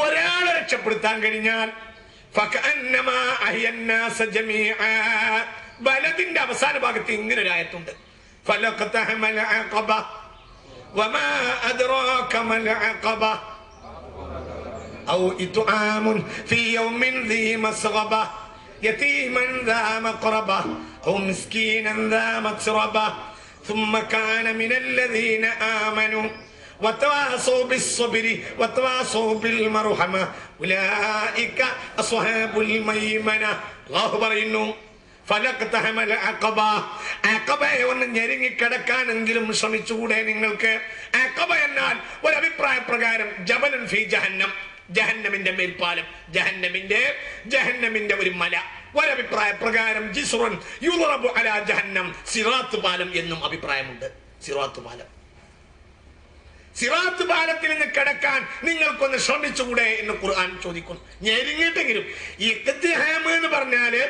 ഒരാളെ രക്ഷപ്പെടുത്താൻ കഴിഞ്ഞാൽ ഫകഅന്നമാ അഹ്യന്നാസ ജമീഅ. ബലദിന്റെ അവസാന ഭാഗത്ത് ഇങ്ങനെ ഒരു ആയത്തുണ്ട്, ഫലഖതഹമൽ അഖബ വമാ അദ്റാക മൽ അഖബ ഔ ഇത്ആമുൻ ഫീ യൗമിൻ ദീ മസ്ഗബ യതീമൻ ദാ മഖറബ ഔ മിസ്കീനൻ ദാ മത്റബ ثم كان من الذين آمنوا വതവാസൗ ബിസ്സബ്രി വതവാസൗ ബിൽ മർഹമ ഉലൈക അസ്ഹാബുൽ മൈമന. അല്ലാഹു പറയുന്നു ഫലഖ്തഹമൽ അഖബ, അഖബയെ ഒന്ന് ഞെരുങ്ങിക്കിടക്കാനെങ്കിലും ശ്രമിച്ചുകൂടെ നിങ്ങൾക്ക്? അഖബ എന്നാൽ ഒരഭിപ്രായ പ്രകാരം ജബലുൻ ഫീ ജഹന്നം, ജഹന്നമിന്റെ മേൽപ്പാലം, ജഹന്നമിന്റെ ഒരു മല. ഒരഭിപ്രായ പ്രകാരം ജിസ്റുൻ യുളറബു അലാ ജഹന്നം, സിറാത്ത് പാലം എന്നും അഭിപ്രായമുണ്ട്. സിറാത്ത് പാലത്തിൽ നിന്ന് കിടക്കാൻ നിങ്ങൾക്കൊന്ന് ശ്രമിച്ചുകൂടെ എന്ന് ഖുർആൻ ചോദിക്കുന്നു. ഞെരുങ്ങിയിട്ടെങ്കിലും, ഇഖ്തിഹാം എന്ന് പറഞ്ഞാല്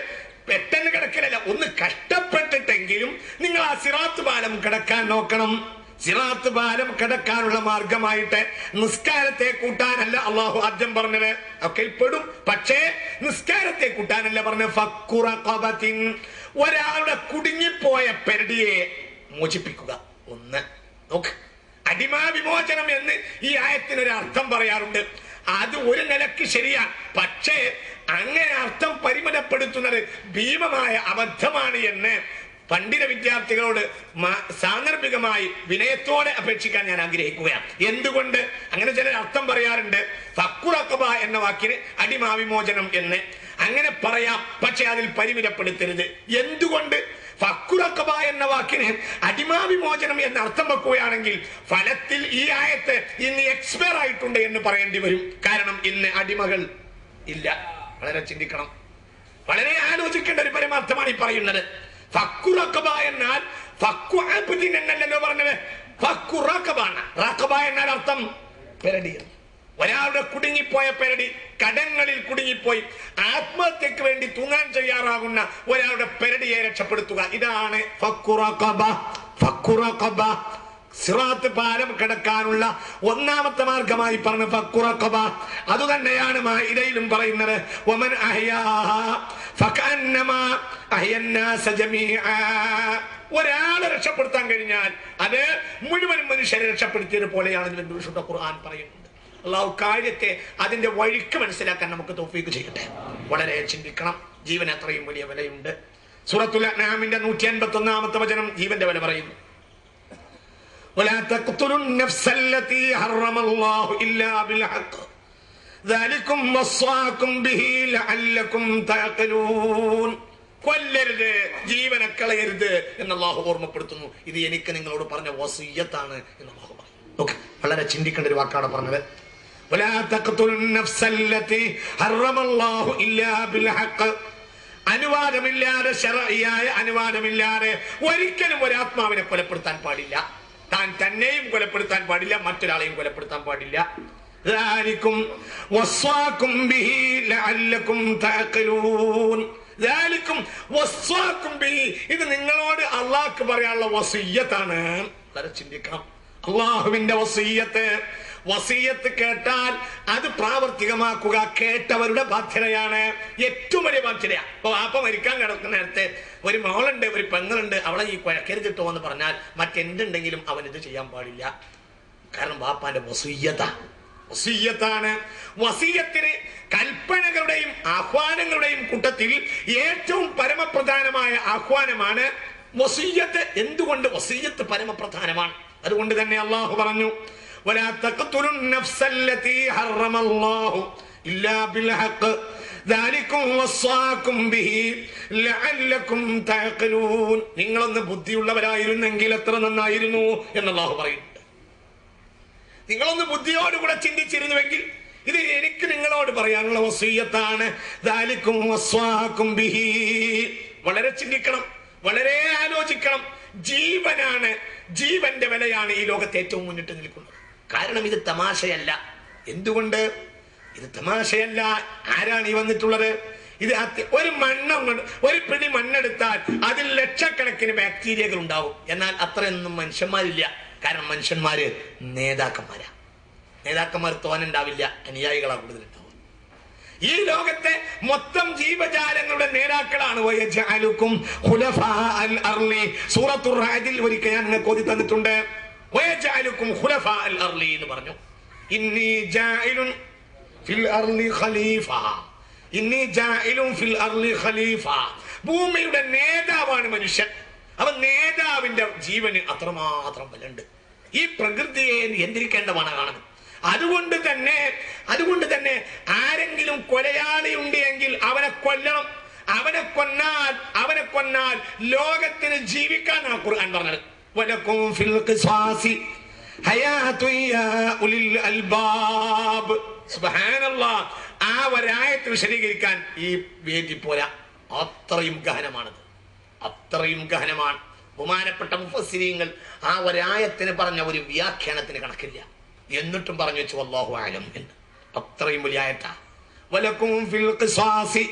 പെട്ടെന്ന് കിടക്കലല്ല, ഒന്ന് കഷ്ടപ്പെട്ടിട്ടെങ്കിലും നിങ്ങൾ ആ സിറാത്ത് പാലം കിടക്കാൻ നോക്കണം. സിറാത്ത് പാലം കിടക്കാനുള്ള മാർഗമായിട്ട് നിസ്കാരത്തെ കൂട്ടാനല്ല അള്ളാഹു ആദ്യം പറഞ്ഞത്, ഒക്കെ പെടും. പക്ഷേ നിസ്കാരത്തെ കൂട്ടാനല്ല പറഞ്ഞത്. ഫക്കു റഖബത്തിൻ, ഒരാളുടെ കുടുങ്ങിപ്പോയ പെരടിയെ മോചിപ്പിക്കുക. ഒന്ന് നോക്ക്, അടിമാ വിമോചനം എന്ന് ഈ ആയത്തിനൊരു അർത്ഥം പറയാറുണ്ട്. അത് ഒരു നിലക്ക് ശരിയാണ്. പക്ഷേ അങ്ങനെ അർത്ഥം പരിമിതപ്പെടുത്തുന്നത് ഭീമമായ അബദ്ധമാണ് എന്ന് പണ്ഡിത വിദ്യാർത്ഥികളോട് സാന്ദർഭികമായി വിനയത്തോടെ അപേക്ഷിക്കാൻ ഞാൻ ആഗ്രഹിക്കുകയാണ്. എന്തുകൊണ്ട് അങ്ങനെ ചില അർത്ഥം പറയാറുണ്ട്. ഫക്കു റഖബ എന്ന വാക്കിന് അടിമാവിമോചനം എന്ന് അങ്ങനെ പറയാം, പക്ഷെ അതിൽ പരിമിതപ്പെടുത്തരുത്. എന്തുകൊണ്ട്? ഫക്കു റഖബ എന്ന വാക്കിന് അടിമാവിമോചനം എന്ന അർത്ഥം വെക്കുകയാണെങ്കിൽ ഫലത്തിൽ ഈ ആയത്ത് ഇന്ന് എക്സ്പയർ ആയിട്ടുണ്ട് എന്ന് പറയേണ്ടി വരും. കാരണം ഇന്ന് അടിമകൾ ഇല്ല. വളരെ ചിന്തിക്കണം, വളരെ ആലോചിക്കേണ്ട ഒരു പരമാർത്ഥമാണ് ഈ പറയുന്നത്. ഫക്കു റഖബ എന്നാൽ ഫക്കു അബ്ദിൻ എന്നല്ലോ പറഞ്ഞത്, ഫക്കു റഖബാണ്. റഖബ എന്നാൽ അർത്ഥം പെരടി. ഒരാളുടെ കുടുങ്ങിപ്പോയ പെരടി, കടങ്ങളിൽ കുടുങ്ങിപ്പോയി ആത്മഹത്യക്ക് വേണ്ടി തൂങ്ങാൻ തയ്യാറാകുന്ന ഒരാളുടെ പെരടിയെ രക്ഷപ്പെടുത്തുക, ഇതാണ് ഫക്കു റഖബ. ഫക്കു റഖബ സിറാത്ത് പാലം കിടക്കാനുള്ള ഒന്നാമത്തെ മാർഗമായി പറഞ്ഞു ഫക്കു റഖബ. അതുതന്നെയാണ് മാഇദയിലും പറയുന്നത്, വമൻ അഹ്യാഹാ ഫകഅന്നമാ അഹ്യന്നാസ ജമീആ. ഒരാളെ രക്ഷപ്പെടുത്താൻ കഴിഞ്ഞാൽ അത് മുഴുവൻ മനുഷ്യരെ രക്ഷപ്പെടുത്തിയത് പോലെയാണ് വിശുദ്ധ ഖുർആൻ പറയുന്നത്. അള്ളാഹു കാര്യത്തെ അതിന്റെ വഴിക്ക് മനസ്സിലാക്കാൻ നമുക്ക് തൗഫീഖ് ചെയ്യട്ടെ. വളരെ ചിന്തിക്കണം. ജീവൻ അത്രയും വലിയ വിലയുണ്ട്. സൂറത്തുൽ അൻആമിന്റെ 151-ാമത്തെ വചനം ജീവന്റെ വില പറയുന്നു. ولا تقتلوا النفس التي حرم الله إلا بالحق ذلكم وصاكم به لعلكم تعقلون. കൊല്ലരുത്, ജീവനെ കളയരുത് എന്ന് അല്ലാഹു ഓർമ്മപ്പെടുത്തുന്നു. ഇത് എനിക്ക് നിങ്ങളോട് പറഞ്ഞ വസിയ്യത്താണ് എന്ന് അല്ലാഹു പറയുന്നു. ഓക്കേ, വളരെ ചിന്തിക്കേണ്ട ഒരു വാക്കാണ് പറഞ്ഞത്. ولا تقتلوا النفس التي حرم الله إلا بالحق. അനുവാദമില്ലാതെ, ശർഈയായ അനുവാദമില്ലാതെ ഒരിക്കലും ഒരു ആത്മാവിനെ കൊലപ്പെടുത്താൻ പാടില്ല. താൻ തന്നെയും കൊലപ്പെടുത്താൻ പാടില്ല, മറ്റൊരാളെയും കൊലപ്പെടുത്താൻ പാടില്ല. ذلكم وصاكم به لعلكم تعقلون. ذلكم وصاكم به, ഇത് നിങ്ങളോട് അല്ലാഹു പറയാനുള്ള വസിയ്യത്താണ്. വളരെ ചിന്തിക്കണം. അല്ലാഹുവിന്റെ വസിയ്യത്ത്, വസിയ്യത്ത് കേട്ടാൽ അത് പ്രാവർത്തികമാക്കുക കേട്ടവരുടെ ബാധ്യതയാണ്, ഏറ്റവും വലിയ ബാധ്യതയാണ്. ഇപ്പൊ വാപ്പ മരിക്കാൻ കിടക്കുന്ന നേരത്തെ ഒരു മകളുണ്ട്, ഒരു പെങ്ങളുണ്ട്, അവളെ ഈ കുഴക്കരുതിട്ടോ എന്ന് പറഞ്ഞാൽ മറ്റെന്തുണ്ടെങ്കിലും അവൻ ഇത് ചെയ്യാൻ പാടില്ല. കാരണം വാപ്പാന്റെ വസിയ്യത്താണ്. വസിയ്യത്തിന് കൽപ്പനകളുടെയും ആഹ്വാനങ്ങളുടെയും കൂട്ടത്തിൽ ഏറ്റവും പരമപ്രധാനമായ ആഹ്വാനമാണ് വസിയ്യത്ത്. എന്തുകൊണ്ട് വസിയ്യത്ത് പരമപ്രധാനമാണ്? അതുകൊണ്ട് തന്നെ അല്ലാഹു പറഞ്ഞു, ولا تقتلوا النفس التي حرم الله إلا بالحق ذلكم وصاكم به لعلكم تعقلون. നിങ്ങളൊന്ന് ബുദ്ധിയുള്ളവരായിരുന്നെങ്കിൽ എത്ര നന്നായിരുന്നു എന്ന് അല്ലാഹു പറയുന്നുണ്ട്. നിങ്ങളൊന്ന് ബുദ്ധിയോടുകൂടെ ചിന്തിച്ചിരുന്നുവെങ്കിൽ ഇത് എനിക്ക് നിങ്ങളോട് പറയാനുള്ള വസിയ്യത്താണ്. ذلكم وصاكم به. വളരെ ചിന്തിക്കണം, വളരെ ആലോചിക്കണം. ജീവനാണ്, ജീവന്റെ വിലയാണ് ഈ ലോകത്ത് ഏറ്റവും മുന്നിട്ട് നിൽക്കുന്നത്. കാരണം ഇത് തമാശയല്ല. എന്തുകൊണ്ട് ഇത് തമാശയല്ല? ആരാണ് ഈ വന്നിട്ടുള്ളത്? ഇത് ഒരു പിടി മണ്ണെടുത്താൽ അതിൽ ലക്ഷക്കണക്കിന് ബാക്ടീരിയകൾ ഉണ്ടാവും. എന്നാൽ അത്രയൊന്നും മനുഷ്യന്മാരില്ല. കാരണം മനുഷ്യന്മാര് നേതാക്കന്മാർ തോന്നുണ്ടാവില്ല, അനുയായികളാ കൂടുതലുണ്ടാവും. ഈ ലോകത്തെ മൊത്തം ജീവജാലങ്ങളുടെ നേതാക്കളാണ്. സൂറത്തുർ റഅദിൽ ഒരിക്കൽ ഞാൻ നിങ്ങൾക്ക് ഓതി തന്നിട്ടുണ്ട്. എന്ന് പറഞ്ഞു, ഇന്നി ജാഇലുൻ ഫിൽ അർളി ഖലീഫ. ഇന്നി ജാഇലുൻ ഫിൽ അർളി ഖലീഫ. ഭൂമിയുടെ നേതാവാണ് മനുഷ്യൻ. അവൻ നേതാവിന്റെ ജീവന് അത്രമാത്രം വിലയുണ്ട്. ഈ പ്രകൃതിയെ നിയന്ത്രിക്കേണ്ടവനാണ്. അതുകൊണ്ട് തന്നെ ആരെങ്കിലും കൊലയാളി ഉണ്ട് എങ്കിൽ അവനെ കൊല്ലണം. അവനെ കൊന്നാൽ ലോകത്തിന് ജീവിക്കാനാണ് ഖുർആൻ പറഞ്ഞത്. വലക്കും ഫിൽ ഖിസാസി ഹയാതുൻ യാ ഉലിൽ അൽബാബ്. സുബ്ഹാനല്ലാഹ്. ആ ഒരായത്ത് വിശദീകരിക്കാൻ ഈ വേദി പോരാ. അത്രയും ഗഹനമാണത്, അത്രയും ഗഹനമാണ്. ബഹുമാനപ്പെട്ട മുഫസ്സിരീങ്ങൾ ആ ഒരായത്തിന് പറഞ്ഞ ഒരു വ്യാഖ്യാനത്തിന് കണക്കില്ല, എന്നിട്ടും പറഞ്ഞു വെച്ചു വല്ലാഹു അലം എന്ന്. അത്രയും വലിയ ആയത്താ. വലക്കും ഫിൽ ഖിസാസി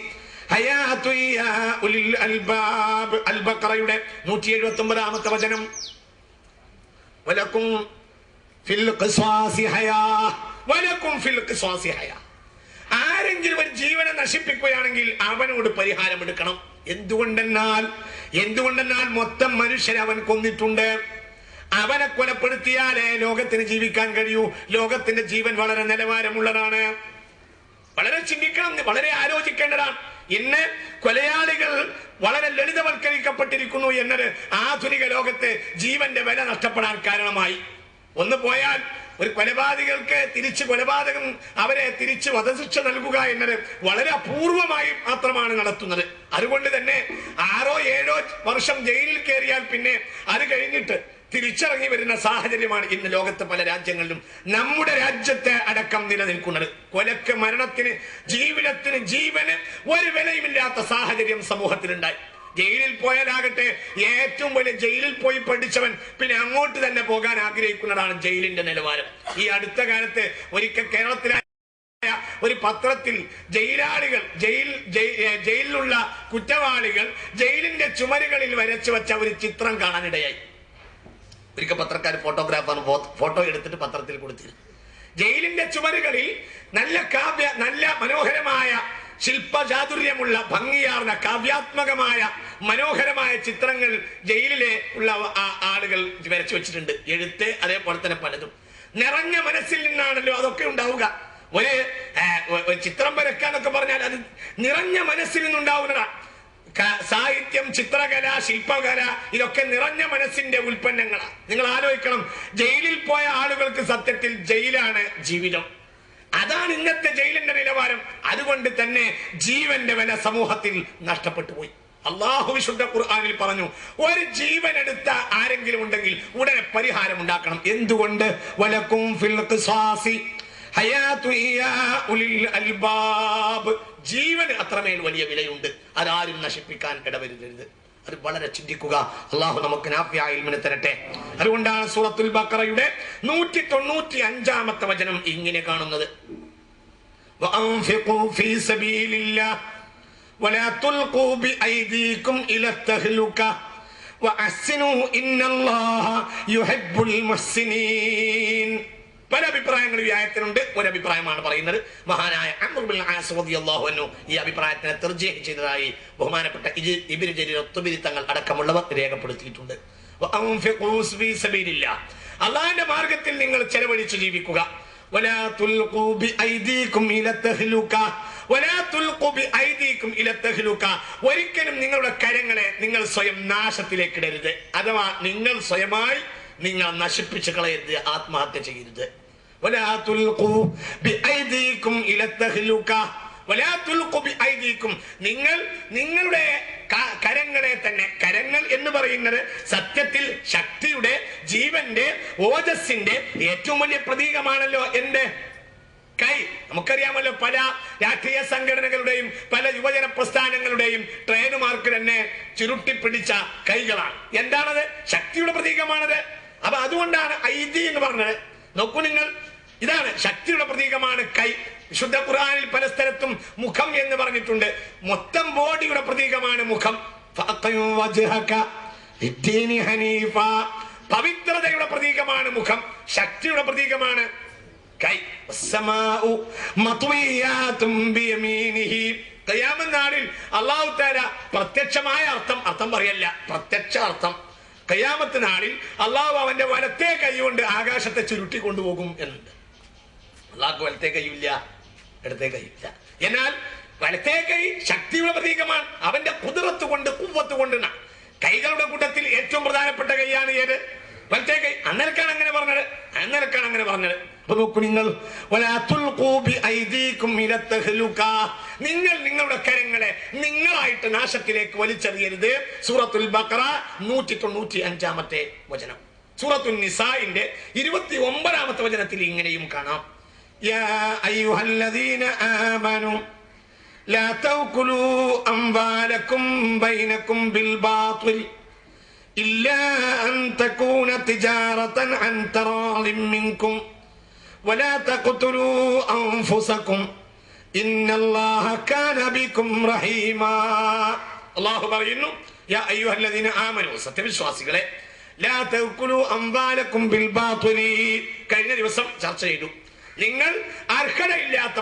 ഹയാതുൻ യാ ഉലിൽ അൽബാബ്. അൽ ബഖറയുടെ 179-ാമത്തെ വചനം. വലക്കും ഫിൽ ഖിസാസി ഹയാ, വലക്കും ഫിൽ ഖിസാസി ഹയാ. ആരെങ്കിലും ഒരു ജീവനെ നശിപ്പിക്കുകയാണെങ്കിൽ അവനോട് പരിഹാരം എടുക്കണം. എന്തുകൊണ്ടെന്നാൽ മൊത്തം മനുഷ്യരെ അവൻ കൊന്നിട്ടുണ്ട്. അവനെ കൊലപ്പെടുത്തിയാലേ ലോകത്തിന് ജീവിക്കാൻ കഴിയൂ. ലോകത്തിന്റെ ജീവൻ വളരെ നിലവാരമുള്ളതാണ്. വളരെ ചിന്തിക്കണം, വളരെ ആലോചിക്കേണ്ടതാണ്. ഇന്ന് കൊലയാളികൾ വളരെ ലളിതവൽക്കരിക്കപ്പെട്ടിരിക്കുന്നു എന്നത് ആധുനിക ലോകത്ത് ജീവന്റെ വില നഷ്ടപ്പെടാൻ കാരണമായി. ഒന്ന് പോയാൽ ഒരു കൊലപാതകൾക്ക് കൊലപാതകം അവരെ തിരിച്ച് വധശിക്ഷ നൽകുക എന്നത് വളരെ അപൂർവമായി മാത്രമാണ് നടത്തുന്നത്. അതുകൊണ്ട് തന്നെ 6-7 വർഷം ജയിലിൽ കയറിയാൽ പിന്നെ അത് കഴിഞ്ഞിട്ട് തിരിച്ചിറങ്ങി വരുന്ന സാഹചര്യമാണ് ഇന്ന് ലോകത്തെ പല രാജ്യങ്ങളിലും, നമ്മുടെ രാജ്യത്തെ അടക്കം നിലനിൽക്കുന്നത്. കൊലക്ക്, മരണത്തിന്, ജീവിതത്തിന്, ജീവന് ഒരു വിലയുമില്ലാത്ത സാഹചര്യം സമൂഹത്തിലുണ്ടായി. ജയിലിൽ പോയാലാകട്ടെ ഏറ്റവും വലിയ ജയിലിൽ പോയി പഠിച്ചവൻ പിന്നെ അങ്ങോട്ട് തന്നെ പോകാൻ ആഗ്രഹിക്കുന്നതാണ് ജയിലിന്റെ നിലവാരം. ഈ അടുത്ത കാലത്ത് ഒരിക്കൽ കേരളത്തിലായ ഒരു പത്രത്തിൽ ജയിലിലുള്ള കുറ്റവാളികൾ ജയിലിന്റെ ചുമരുകളിൽ വരച്ചു വെച്ച ഒരു ചിത്രം കാണാനിടയായി. ഒരിക്കൽ പത്രക്കാർ ഫോട്ടോഗ്രാഫർ ഫോട്ടോ എടുത്തിട്ട് പത്രത്തിൽ കൊടുത്തിരുന്നു. ജയിലിന്റെ ചുമരുകളിൽ നല്ല മനോഹരമായ ശില്പചാതുര്യമുള്ള ഭംഗിയാർന്ന കാവ്യാത്മകമായ മനോഹരമായ ചിത്രങ്ങൾ ജയിലിലെ ഉള്ള ആളുകൾ വരച്ചു വെച്ചിട്ടുണ്ട്. എഴുത്ത് അതേപോലെ തന്നെ പലതും. നിറഞ്ഞ മനസ്സിൽ നിന്നാണല്ലോ അതൊക്കെ ഉണ്ടാവുക. ഒരു ചിത്രം വരയ്ക്കാന്നൊക്കെ പറഞ്ഞാൽ അത് നിറഞ്ഞ മനസ്സിൽ നിന്നുണ്ടാവുന്നതാണ്. സാഹിത്യം, ചിത്രകല, ശില്പകല ഇതൊക്കെ നിറഞ്ഞ മനസ്സിന്റെ ഉൽപ്പന്നങ്ങളാണ്. നിങ്ങൾ ആലോചിക്കണം, ജയിലിൽ പോയ ആളുകൾക്ക് സത്യത്തിൽ ജയിലാണ് ജീവിതം. അതാണ് ഇന്നത്തെ ജയിലിന്റെ നിലവാരം. അതുകൊണ്ട് തന്നെ ജീവന്റെ വില സമൂഹത്തിൽ നഷ്ടപ്പെട്ടു പോയി. അള്ളാഹു വിശുദ്ധ ഖുർആനിൽ പറഞ്ഞു, ഒരു ജീവൻ എടുത്ത ആരെങ്കിലും ഉണ്ടെങ്കിൽ ഉടനെ പരിഹാരം ഉണ്ടാക്കണം. എന്തുകൊണ്ട്? വലക്കും ഫിൽ ഖിസാസി ഹയാതുൻ യാ ഉലിൽ അൽബാബ്. ജീവന് അത്രമേൽ വലിയ വിലയുണ്ട്. അതാരും നശിപ്പിക്കാൻ ഇടവരുതരുത്. അത് വളരെ ചിന്തിക്കുക. അള്ളാഹു നമുക്ക് നാഫിയായ ഇൽമിനെ തരട്ടെ. അതുകൊണ്ടാണ് സൂറത്തുൽ ബഖറയുടെ 195-ാമത്തെ വചനം ഇങ്ങനെ കാണുന്നത്: വഅൻഫിഖൂ ഫീ സബീലില്ലാഹ് വലാ തുൽഖൂ ബിഐദീകും ഇലത്തഹ്ലുക വഅഹ്സിനൂ ഇന്നല്ലാഹ യുഹിബ്ബുൽ മുഹ്സിനീൻ. പല അഭിപ്രായങ്ങൾ ഈ ആയത്തിനുണ്ട്. ഒരു അഭിപ്രായമാണ് പറയുന്നത്. മഹാനായ അംർ ബിൻ ആസ് റളിയല്ലാഹു അൻഹു ഈ അഭിപ്രായത്തിനെ തർജീഹ് ചെയ്തതായി ബഹുമാനപ്പെട്ട ഇബ്നു ജരീർ അത്ബരി തങ്ങൾ അടക്കമുള്ളവർ രേഖപ്പെടുത്തിയിട്ടുണ്ട്. വഅൻഫിഖൂ ഫീ സബീലില്ലാഹ്, അല്ലാഹുവിന്റെ മാർഗ്ഗത്തിൽ നിങ്ങൾ ചെലവഴിച്ച് ജീവിക്കുക. വലാ തുൽഖൂ ബിഐദീകും ഇലത്തഹ്ലുക, വലാ തുൽഖൂ ബിഐദീകും ഇലത്തഹ്ലുക. ഒരിക്കലും നിങ്ങളുടെ കരങ്ങളെ നിങ്ങൾ സ്വയം നാശത്തിലേക്ക് ഇടരുത്. അഥവാ നിങ്ങൾ സ്വയമായി നിങ്ങൾ നശിപ്പിച്ച് കളയരുത്, ആത്മഹത്യ ചെയ്യരുത്. വലാ തുൽഖൂ ബിഐദീകും ഇലത്തഹ്ലുക, വലാ തുൽഖൂ ബിഐദീകും. നിങ്ങൾ നിങ്ങളുടെ കരങ്ങളെ തന്നെ, കരങ്ങൾ എന്ന് പറയുന്നത് സത്യത്തിൽ ശക്തിയുടെ, ജീവന്റെ, ഓജസ്സിന്റെ ഏറ്റവും വലിയ പ്രതീകമാണല്ലോ എന്റെ കൈ. നമുക്കറിയാമല്ലോ, പല രാഷ്ട്രീയ സംഘടനകളുടെയും പല യുവജന പ്രസ്ഥാനങ്ങളുടെയും ട്രേഡ് മാർക്ക് തന്നെ ചുരുട്ടിപ്പിടിച്ച കൈകളാണ്. എന്താണത്? ശക്തിയുടെ പ്രതീകമാണത്. അപ്പൊ അതുകൊണ്ടാണ് ഐദി എന്ന് പറഞ്ഞത്. നോക്കൂ നിങ്ങൾ, ഇതാണ് ശക്തിയുടെ പ്രതീകമാണ് കൈ. വിശുദ്ധ ഖുർആനിൽ പല സ്ഥലത്തും മുഖം എന്ന് പറഞ്ഞിട്ടുണ്ട്. മൊത്തം ബോഡിയുടെ പ്രതീകമാണ് മുഖം. പവിത്രതയുടെ പ്രതീകമാണ് മുഖം, ശക്തിയുടെ പ്രതീകമാണ് കൈ. ഖിയാമത്ത് നാളിൽ അല്ലാഹു തആല പ്രത്യക്ഷമായ അർത്ഥം പറയല്ല, പ്രത്യക്ഷ അർത്ഥം. ഖിയാമത്ത് നാളിൽ അല്ലാഹു അവന്റെ വലത്തെ കൈ കൊണ്ട് ആകാശത്തെ ചുരുട്ടി കൊണ്ടുപോകും എന്നുണ്ട്. അല്ലാഹുക്ക് വലത്തെ കൈയില്ല, ഇടത്തെ കൈയില്ല. എന്നാൽ വലത്തെ കൈ ശക്തിയുടെ പ്രതീകമാണ്. അവന്റെ ഖുദ്റത്ത് കൊണ്ട്, ഖുവ്വത്ത് കൊണ്ട്. കൈകളുടെ കൂട്ടത്തിൽ ഏറ്റവും പ്രധാനപ്പെട്ട കൈയാണ് ഏത്? വലത്തെ കൈ അന്നേരക്കാണ് അങ്ങനെ പറഞ്ഞത്, അന്നേരക്കാണ് അങ്ങനെ പറഞ്ഞത്. അപ്പൊ നോക്കൂ നിങ്ങൾ, നിങ്ങൾ നിങ്ങളുടെ കരങ്ങളെ നിങ്ങളായിട്ട് നാശത്തിലേക്ക് വലിച്ചെറിയരുത്. സൂറത്തുൽ ബഖറ 195 വചനം. സൂറത്തുൽ നിസാഇന്റെ 29 വചനത്തിൽ ഇങ്ങനെയും കാണാം, യാ അയ്യുഹല്ലദീന ആമനു ലാ തഅകുലൂ അംവാലകും ബൈനകും ബിൽ ബാത്തിൽ ഇല്ലാ അൻ തകൂന തിജാറതൻ അൻ തറാദിൻ മിൻകും വലാ തഖ്തുലൂ അൻഫുസകും ഇന്നല്ലാഹ കാന ബികും റഹീമാ. അല്ലാഹു പറയുന്നു, യാ അയ്യുഹല്ലദീന ആമനു, സത്യവിശ്വാസികളെ, ലാ തഅകുലൂ അംവാലകും ബിൽ ബാത്തിൽ. കഴിഞ്ഞ ദിവസം ചർച്ച ചെയ്തു, നിങ്ങൾ അർഹതയില്ലാത്ത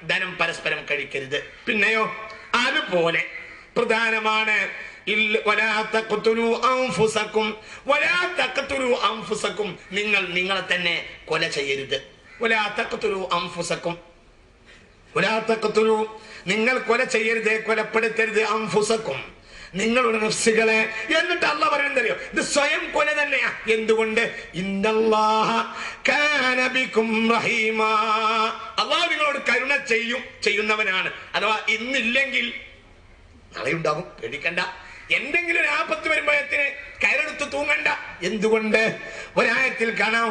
ധനം പരസ്പരം കഴിക്കരുത്. പിന്നെയോ അതുപോലെ പ്രധാനമാണ് നിങ്ങൾ നിങ്ങളെ തന്നെ കൊല ചെയ്യരുത്. നിങ്ങൾ കൊല ചെയ്യരുത്, കൊലപ്പെടുത്തരുത്. അംഫുസക്കും, നിങ്ങളുടെ നഫ്സുകളെ. എന്നിട്ട് അല്ലാഹു പറയുന്നത് അറിയോ, ഇത് സ്വയം കൊല തന്നെയാ. എന്തുകൊണ്ട്? ഇന്നല്ലാഹ കാന ബികും റഹീമാ. അല്ലാഹു നിങ്ങളോട് കരുണ ചെയ്യുന്നവനാണ്. അഥവാ ഇന്നില്ലെങ്കിൽ നാളെ ഉണ്ടാകും, പേടിക്കണ്ട. എന്തെങ്കിലും ഒരു ആപത്ത് വരുമ്പോഴത്തിന് കയറെടുത്ത് തൂങ്ങണ്ട. എന്തുകൊണ്ട്? ഒരായത്തിൽ കാണാം,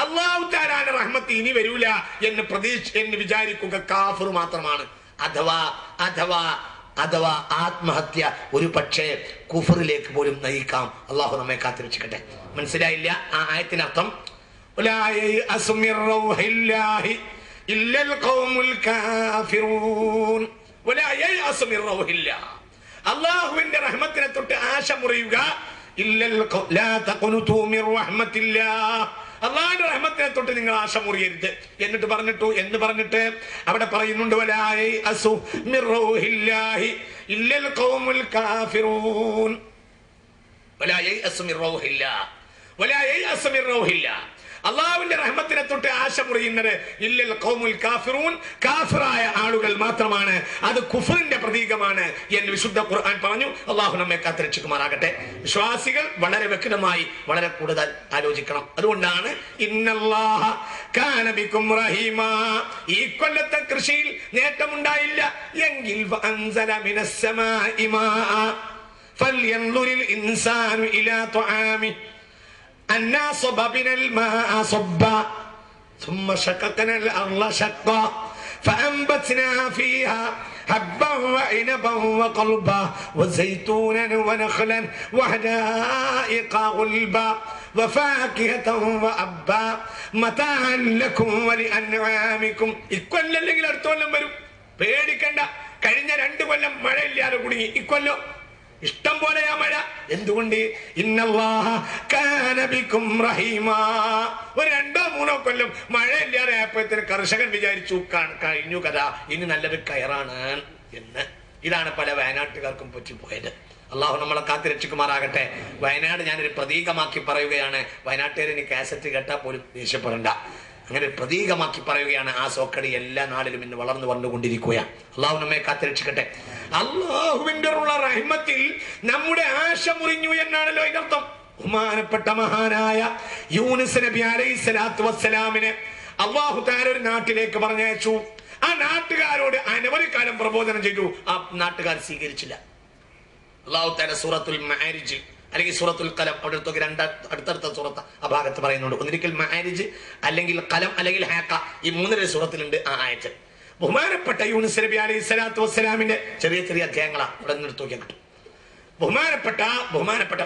അല്ലാഹു തആലയുടെ റഹ്മത്ത് ഇനി വരൂല എന്ന് വിചാരിക്കുക കാഫിർ മാത്രമാണ്. അഥവാ ആത്മഹത്യ ഒരു പക്ഷേ കുഫറിലേക്ക് പോലും നയിക്കാം. അല്ലാഹു നമ്മെ കാത്തിരക്ഷിക്കട്ടെ. മനസ്സിലായില്ല ആ ആയത്തിനർത്ഥം? അല്ലാഹുവിന്റെ റഹ്മത്തിനെ തൊട്ട് ആശ മുറിയുക. അല്ലാഹുവിന്റെ റഹ്മത്തിനെ തൊട്ട് നിങ്ങൾ ആശ മുറിയരുത് എന്ന് പറഞ്ഞിട്ട് അവിടെ പറയുന്നുണ്ട്, അള്ളാഹുവിന്റെ റഹ്മത്തിനെ തൊട്ട് ആശ മുറിയുന്നത് ഇല്ലൽ ഖൗമുൽ കാഫിറൂൻ, കാഫിറായ ആളുകൾ മാത്രമാണ്. അത് കുഫറിന്റെ പ്രതീകമാണ് എന്ന് വിശുദ്ധ ഖുർആൻ പറഞ്ഞു. അള്ളാഹു നമ്മെ കാത്തിരക്ഷിക്കുമാറാകട്ടെ. വിശ്വാസികൾ വളരെ വ്യക്തമായി വളരെ കൂടുതൽ ആലോചിക്കണം. അതുകൊണ്ടാണ് ഇന്നല്ലാഹ കാന ബികും റഹീമാ. ഈ കൊല്ലത്തെ കൃഷിയിൽ നേട്ടമുണ്ടായില്ല എങ്കിൽ ഫഅൻസല മിനസ് സമാഇ മാഅ ഫൽയൻദുരിൽ ഇൻസാനു ഇലാ തുആമി أنا صببنا الماء صبا ثم شققنا الأرض شقا فأنبتنا فيها حبا وعنبا وقلبا وزيتونا ونخلا وحدائق غلبا وفاكهة وأبا متاعا لكم ولأنعامكم. ഇക്കൊല്ലം അല്ലെങ്കിൽ അടുത്ത കൊല്ലം വരും, പേടിക്കണ്ട. കഴിഞ്ഞ 2 കൊല്ലം മഴയില്ലാതെ കുടുങ്ങി, ഇക്കൊല്ലം ഇഷ്ടം പോലെയാ മഴ. എന്തുകൊണ്ട്? ഇന്നല്ലാഹ കാന ബികും റഹീമാ. ഒരു 2-3 കൊല്ലം മഴയില്ലാതെ ആയപ്പോഴത്തേന് കർഷകൻ വിചാരിച്ചു കഴിഞ്ഞു കഥ, ഇനി നല്ലൊരു കയറാണ് എന്ന്. ഇതാണ് പല വയനാട്ടുകാർക്കും പറ്റിപ്പോയത്. അള്ളാഹു നമ്മളെ കാത്തിരക്ഷിക്കുമാറാകട്ടെ. വയനാട് ഞാനൊരു പ്രതീകമാക്കി പറയുകയാണ്. വയനാട്ടുകാരന് കാസറ്റ് കേട്ടാൽ പോലും ദേഷ്യപ്പെടണ്ട. അങ്ങനെ പ്രതീകമാക്കി പറയുകയാണ്. ആ സോക്കടി എല്ലാ നാടിലും ഇന്ന് വളർന്നു വന്നുകൊണ്ടിരിക്കുകയാണ്. അള്ളാഹു നമ്മെ കാത്തിരക്ഷിക്കട്ടെ. അള്ളാഹുവിന്റെ റഹ്മത്തിൽ നമ്മുടെ ആശ മുറിഞ്ഞു എന്നാണല്ലോ ഇതിനർത്ഥം. ബഹുമാനപ്പെട്ട മഹാനായ യൂനുസ് നബി അലൈഹിസ്സലാത്തു വസ്സലാമിനെ അള്ളാഹു തആല ഒരു നാട്ടിലേക്ക് പറഞ്ഞയച്ചു. ആ നാട്ടുകാരോട് അനവധി കാലം പ്രബോധനം ചെയ്തു. ആ നാട്ടുകാർ സ്വീകരിച്ചില്ല. അള്ളാഹു തആല സൂറത്തുൽ മആരിജ് അല്ലെങ്കിൽ സൂറത്തുൽ ഖലം, അവിടെ അടുത്തടുത്ത സൂറത്ത് ആ ഭാഗത്ത് പറയുന്നുണ്ട്. ഒന്നിരിക്കൽ മആരിജ് അല്ലെങ്കിൽ ഖലം അല്ലെങ്കിൽ ഹാക്ക, ഈ 3 സൂറത്തിലുണ്ട് ആ ആയത്ത്. ബഹുമാനപ്പെട്ട യൂനുസ് നബി അലൈഹിസ്സലാത്തു വസ്സലാമിന്റെ ചെറിയ അധ്യായങ്ങളാണ്. ഇവിടെ നിന്ന് എടുത്തു നോക്കിയാൽ കിട്ടും. ബഹുമാനപ്പെട്ട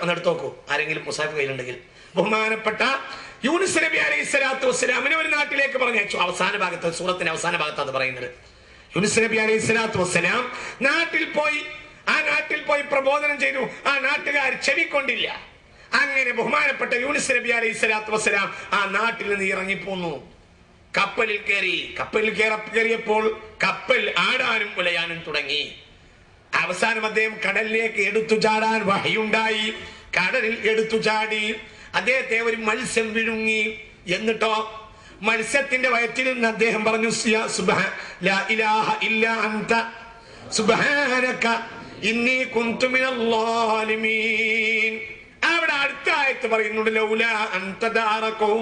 ഒന്ന് എടുത്തു നോക്കൂ, ആരെങ്കിലും മുസാഫ് കയ്യിലുണ്ടെങ്കിൽ. ബഹുമാനപ്പെട്ട യൂനുസ് നബി അലൈഹിസ്സലാത്തു വസ്സലാമിനെ ഒരു നാട്ടിലേക്ക് പറഞ്ഞയച്ചു. അവസാന ഭാഗത്ത്, സൂറത്തിന്റെ അവസാന ഭാഗത്താണ് പറയുന്നത്. യൂനുസ് നബി അലൈഹിസ്സലാത്തു വസ്സലാം ആ നാട്ടിൽ പോയി പ്രബോധനം ചെയ്തു. ആ നാട്ടുകാർ ചെവിക്കൊണ്ടില്ല. അങ്ങനെ ബഹുമാനപ്പെട്ട യൂനുസ് നബി അലൈഹിസ്സലാത്തു വസ്സലാം ആ നാട്ടിൽ നിന്ന് ഇറങ്ങിപ്പോന്നു. കപ്പലിൽ കയറിയപ്പോൾ കപ്പൽ ആടാനും ഉലയാനും തുടങ്ങി. അവസാനം അദ്ദേഹം കടലിലേക്ക് എടുത്തു ചാടാൻ വഹയുണ്ടായി. കടലിൽ എടുത്തു ചാടി. അദ്ദേഹത്തെ ഒരു മത്സ്യം വിഴുങ്ങി. എന്നിട്ടോ മത്സ്യത്തിന്റെ വയറ്റിൽ നിന്ന് അദ്ദേഹം പറഞ്ഞു, ലാ ഇലാഹ ഇല്ലാ അൻത സുബ്ഹാനക ഇന്നി കുന്തു മിനൽ ളാലിമീൻ. അവിടെ അടുത്ത ആയത്ത് പറയുന്നുണ്ട് ലൗലാ അൻ തദാറകഹു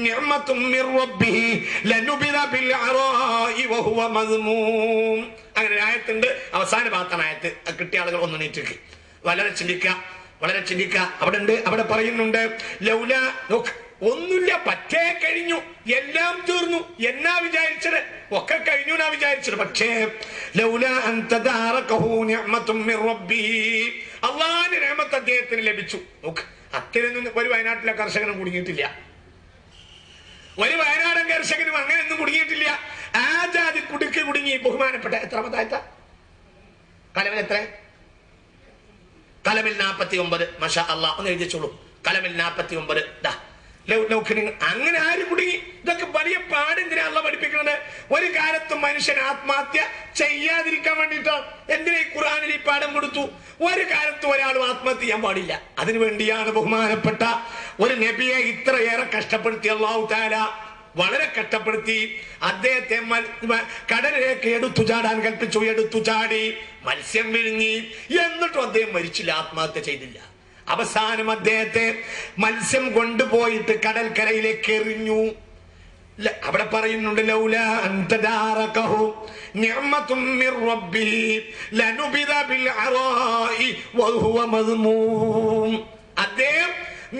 നിഅമത്തും മിർ റബ്ബിഹി ലനുബിദ ബിൽ അറാഇ വഹുവ മദ്മൂം. അങ്ങനെ ആയത്തുണ്ട്. അവസാന ഭാഗത്താണ് ആയത്ത്. കിട്ടിയ ആളുകൾ ഒന്ന് നീട്ടിക്ക് വളരെ ചിന്തിക്കുക. അവിടെ ഉണ്ട്, അവിടെ പറയുന്നുണ്ട് ലൗല. ഒന്നുമില്ല, പറ്റേ കഴിഞ്ഞു, എല്ലാം തീർന്നു എന്നാ വിചാരിച്ചത്, ഒക്കെ കഴിഞ്ഞു എന്നാ വിചാരിച്ചത്. പക്ഷേ ലൗല അൻ തദാറകഹു നിഅമത്തും മിർ റബ്ബിഹി, അല്ലാഹുവിന്റെ നിഅമത്ത് അദ്ദേഹത്തിന് ലഭിച്ചു. നോക്ക്, അത്രയൊന്നും ഒരു വയനാട്ടിലെ കർഷകനും കുടുങ്ങിയിട്ടില്ല. ഒരു വയനാടൻ കർഷകനും അങ്ങനെയൊന്നും കുടുങ്ങിയിട്ടില്ല. ആ ജാതി കുടുങ്ങി ബഹുമാനപ്പെട്ട എത്രാമത്തായത്ത കലമിൽ എത്ര? കലമിൽ 49. മാഷാ അല്ലാഹ്, ഒന്ന് എഴുതിച്ചോളൂ. കലമിൽ 49. അങ്ങനെ ആര് കുടുങ്ങി? ഇതൊക്കെ വലിയ പാടെന്തിനാ അല്ലാഹ് പഠിപ്പിക്കുന്നത്? ഒരു കാലത്തും മനുഷ്യൻ ആത്മഹത്യ ചെയ്യാതിരിക്കാൻ വേണ്ടിയിട്ടാണ്. എന്തിനാ ഈ ഖുർആനിൽ ഈ പാഠം കൊടുത്തു? ഒരു കാലത്തും ഒരാളും ആത്മഹത്യ ചെയ്യാൻ പാടില്ല. അതിനുവേണ്ടിയാണ് ബഹുമാനപ്പെട്ട ഒരു നബിയെ ഇത്രയേറെ കഷ്ടപ്പെടുത്തി അല്ലാഹു തആല, വളരെ കഷ്ടപ്പെടുത്തി. അദ്ദേഹത്തെ കടലിലേക്ക് എടുത്തു ചാടാൻ കൽപ്പിച്ചു. എടുത്തു ചാടി, മത്സ്യം വിഴുങ്ങി. എന്നിട്ടും അദ്ദേഹം മരിച്ചില്ല, ആത്മഹത്യ ചെയ്തില്ല. അവസാനം അദ്ദേഹത്തെ മത്സ്യം കൊണ്ടുപോയിട്ട് കടൽക്കരയിലേക്ക് എറിഞ്ഞു. അവിടെ പറയുന്നുണ്ട് ലൗലാ അൻ തദാറകഹു നിഅമത്തും മിർ റബ്ബിഹി ലനുബിദ ബിൽ അറാഇ വഹുവ മദ്മൂം. അദ്ദേഹം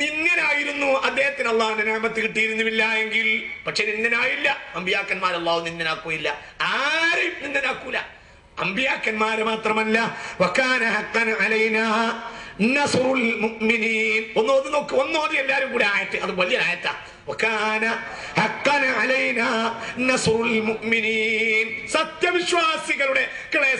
നിന്ദനായിരുന്നു. അദ്ദേഹത്തിന് അല്ലാഹുവിന്റെ നിഅമത്ത് കിട്ടിയിരുന്നില്ല എങ്കിൽ. പക്ഷെ നിന്ദനായില്ല. അമ്പിയാക്കന്മാർ അല്ലാഹു നിന്ദനാക്കുകയില്ല, ആരെയും നിന്ദനാക്കൂല. അമ്പിയാക്കന്മാരെ മാത്രമല്ല, വകാന ഹഖ്ഖൻ അലൈനാ നസ്റുൽ മുഅ്മിനീൻ. ഒന്നോതി എല്ലാരും കൂടി ആയത്ത്. അത് വലിയ ആയത്താ. വകാന ഹഖ്ഖൻ അലൈനാ നസ്റുൽ മുഅ്മിനീൻ. സത്യവിശ്വാസികളുടെ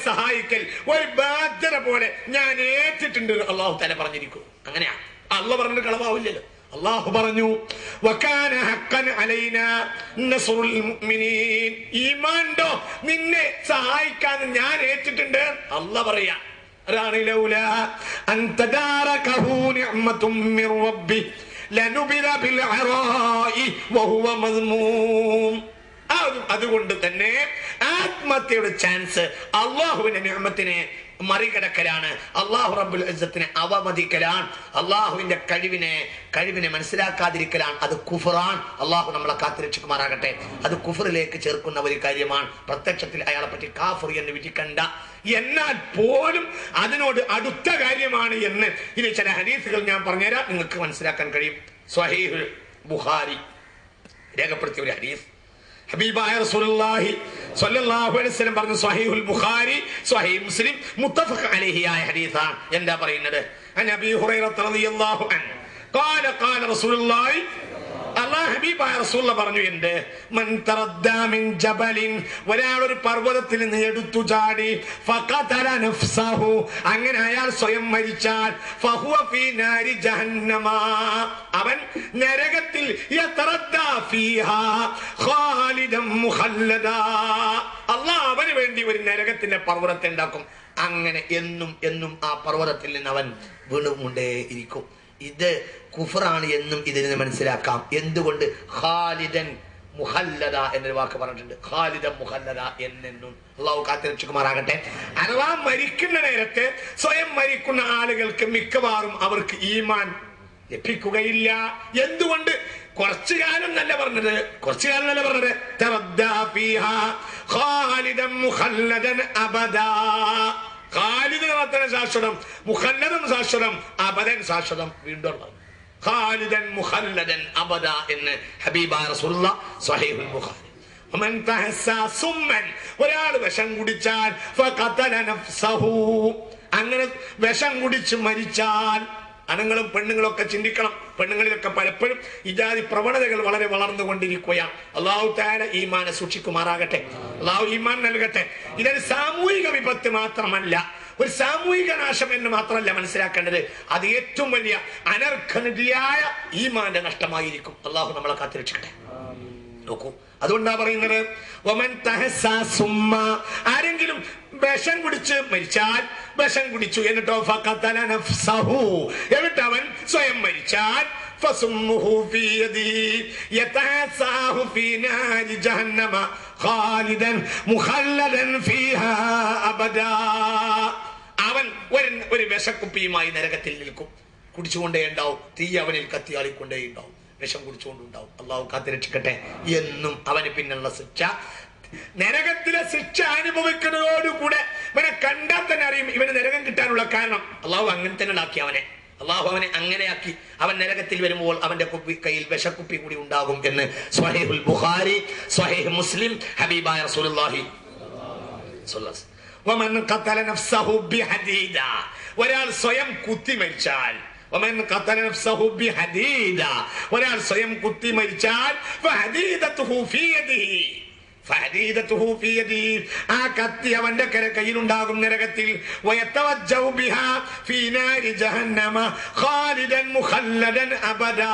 സഹായിക്കൽ ഒരു ബാധ്യത പോലെ ഞാൻ ഏറ്റിട്ടുണ്ട് അല്ലാഹു തആല പറഞ്ഞിരിക്കുന്നു. അങ്ങനെയാ. അല്ലാഹു പറഞ്ഞിട്ട് കളവാവില്ലല്ലോ. അല്ലാഹു പറഞ്ഞു വകാന ഹഖ്ഖൻ അലൈനാ നസ്റുൽ മുഅ്മിനീൻ. ഈമാൻണ്ടോ, നിന്നെ സഹായിക്കാൻ ഞാൻ ഏറ്റിട്ടുണ്ട് അല്ലാഹു പറയാ. ലൗലാ അൻ തദാറകഹു നിഅമത്തും മിർ റബ്ബി ലനുബിദ ബിൽ അറാഇ വഹുവ മദ്മൂം. അതുകൊണ്ട് തന്നെ ആത്മഹത്യയുടെ ചാൻസ് അല്ലാഹുവിന്റെ നിഅമത്തിനെ മറികടക്കലാണ്, അല്ലാഹു റബ്ബുൽ ഇസ്സത്തിനെ അവമതിക്കലാണ്, അല്ലാഹുവിന്റെ കഴിവിനെ മനസ്സിലാക്കാതിരിക്കലാണ്. അത് കുഫ്റാൻ. അല്ലാഹു നമ്മളെ കാത്തുരക്ഷിക്കുമാറാകട്ടെ. അത് കുഫറിലേക്ക് ചേർക്കുന്ന ഒരു കാര്യമാണ്. പ്രത്യക്ഷത്തിൽ അയാളെ പറ്റി കാഫിർ എന്ന് വിധിക്കണ്ട, എന്നാൽ പോലും അതിനോട് അടുത്ത കാര്യമാണ് എന്ന് ഇനി ചില ഹദീസുകൾ ഞാൻ പറഞ്ഞുതരാം, നിങ്ങൾക്ക് മനസ്സിലാക്കാൻ കഴിയും. സ്വഹീഹുൽ ബുഖാരി രേഖപ്പെടുത്തിയ ഒരു ഹദീസ്. ഹബീബായ റസൂലുള്ളാഹി സ്വല്ലല്ലാഹു അലൈഹി വസല്ലം പറഞ്ഞു, സ്വഹീഹുൽ ബുഖാരി, സ്വഹീഹ് മുസ്ലിം, മുത്തഫഖ് അലൈഹി ആയ ഹദീസാണ്. എന്താ പറയുന്നത്? അൻ അബീ ഹുറൈറ റളിയല്ലാഹു അൻഹു ഖാല ഖാല റസൂലുള്ളാഹി, അല്ലാഹു ഹബീബായ റസൂലുള്ള പറഞ്ഞു, എന്ത്? മൻ തറദ്ദാ മിൻ ജബലിൻ, ഒരാൾ ഒരു പർവ്വതത്തിൽ നിന്ന് എടുത്തു ചാടി, ഫഖതല നഫ്സഹു, അങ്ങനെ അയാൾ സ്വയം മരിച്ചാൽ, ഫഹുവ ഫീ നാരി ജഹന്നമ, അവൻ നരകത്തിൽ യതറദ്ദാ ഫീഹാ ഖാലിദൻ മുഖല്ലദാ, അല്ലാഹു അവന് വേണ്ടി ഒരു നരകത്തിന്റെ പർവ്വതത്തെ ഉണ്ടാക്കും. അങ്ങനെ എന്നും ആ പർവ്വതത്തിൽ നിന്ന് അവൻ വീണുകൊണ്ടേ ഇരിക്കും. ഇത് കുഫറാണ് എന്നും ഇതിൽ നിന്ന് മനസ്സിലാക്കാം. എന്തുകൊണ്ട്? ഖാലിദൻ മുഖല്ലദ എന്നൊരു വാക്ക് പറഞ്ഞിട്ടുണ്ട്. ഖാലിദൻ മുഖല്ലദ എന്നും. അല്ലാഹു കാത്തുരക്ഷിക്കുമാറാകട്ടെ. അഥവാ മരിക്കുന്ന നേരത്തെ സ്വയം മരിക്കുന്ന ആളുകൾക്ക് മിക്കവാറും അവർക്ക് ഈമാൻ ലഭിക്കുകയില്ല. എന്തുകൊണ്ട്? കുറച്ചു കാലം നല്ല പറഞ്ഞത്. തറദ്ദാ ഫീഹാ ഖാലിദൻ മുഖല്ലദൻ അബദാ. ഖാലിദൻ മാത്രം ശാശ്വതം, മുഖല്ലദൻ ശാശ്വതം, അബദൻ ശാശ്വതം. വീണ്ടും ഖാലിദൻ മുഖല്ലദൻ അബദ എന്ന് ഹബീബായ റസൂലുള്ളാഹി സ്വഹീഹുൽ ബുഖാരി. വമൻ തഹസ്സാ സുമ്മൻ, ഒരാൾ വിഷം കുടിച്ചാൽ, ഫഖതല നഫ്സഹു, അങ്ങനെ വിഷം കുടിച്ച് മരിച്ചാൽ. ആണുങ്ങളും പെണ്ണുങ്ങളും ഒക്കെ ചിന്തിക്കണം. പെണ്ണുങ്ങളിലൊക്കെ പലപ്പോഴും ഇജാതി പ്രവണതകൾ വളരെ വളർന്നുകൊണ്ടിരിക്കുകയാണ്. അല്ലാഹു തആല ഈമാനെ സൂക്ഷിക്കുമാറാകട്ടെ. അല്ലാഹു ഈമാൻ നൽകട്ടെ. ഇതൊരു സാമൂഹിക വിപത്ത് മാത്രമല്ല, ഒരു സാമൂഹിക നാശം എന്ന് മാത്രമല്ല മനസ്സിലാക്കേണ്ടത്, അത് ഏറ്റവും വലിയ അനർഘനിധിയായ ഈമാന്റെ നഷ്ടമായിരിക്കും. അല്ലാഹു നമ്മളെ കാത്തുരക്ഷിക്കട്ടെ. നോക്കൂ, അതുകൊണ്ടാ പറയുന്നത് വമൻ തഹസ്സാ സുമ്മ, ആരെങ്കിലും വിഷം കുടിച്ച് മരിച്ചാൽ, വിഷം കുടിച്ചു എന്നിട്ടോ ഫഖതല നഫ്സഹു, എന്നിട്ട് അവൻ സ്വയം മരിച്ചാൽ, ഫസുമ്മുഹു ഫീ യദിഹി യതഹസ്സാഹു ഫീ നാരി ജഹന്നമ ഖാലിദൻ മുഖല്ലദൻ ഫീഹാ അബദാ. അവൻ ഒരു വിഷക്കുപ്പിയുമായി നരകത്തിൽ നിൽക്കും. കുടിച്ചുകൊണ്ടേ ഉണ്ടാവും. തീ അവനിൽ കത്തിയാളിക്കൊണ്ടേ ഉണ്ടാവും. വിഷം കുടിച്ചുകൊണ്ടുണ്ടാവും. അള്ളാഹു കാത്തിരക്ഷിക്കട്ടെ. എന്നും അവന് പിന്നുള്ള ശിക്ഷ, നരകത്തിലെ ശിക്ഷ അനുഭവിക്കുന്നതോടുകൂടെ ഇവനെ കണ്ടാൽ തന്നെ അറിയും ഇവന് നരകം കിട്ടാനുള്ള കാരണം. അള്ളാഹു അങ്ങനെ തന്നെ ആക്കി അവനെ. അള്ളാഹു അവനെ അങ്ങനെയാക്കി. അവൻ നരകത്തിൽ വരുമ്പോൾ അവന്റെ കയ്യിൽ വിഷക്കുപ്പി കൂടി ഉണ്ടാകും എന്ന് സ്വഹീഹുൽ ബുഖാരി, സ്വഹീഹ് മുസ്ലിം, ഹബീബായ റസൂലുള്ളാഹി സ്വല്ലല്ലാഹു. വമൻ ഖതല നഫ്സഹു ബിഹദീദ, ഒരാൾ സ്വയം കുത്തി മരിച്ചാൽ, വമൻ ഖതല നഫ്സഹു ബിഹദീദ, ഒരാൾ സ്വയം കുത്തി മരിച്ചാൽ ഫഹദീദതുഹു ഫീ യദിഹി, ഫഹദീദതുഹു ഫീ യദിഹി, ആ കത്തി അവന്റെ കയ്യിലുണ്ടാകും നരകത്തിൽ. വയതവജ്ജഹു ബിഹാ ഫീ നാരി ജഹന്നമ ഖാലിദൻ മുഖല്ലദൻ അബദാ.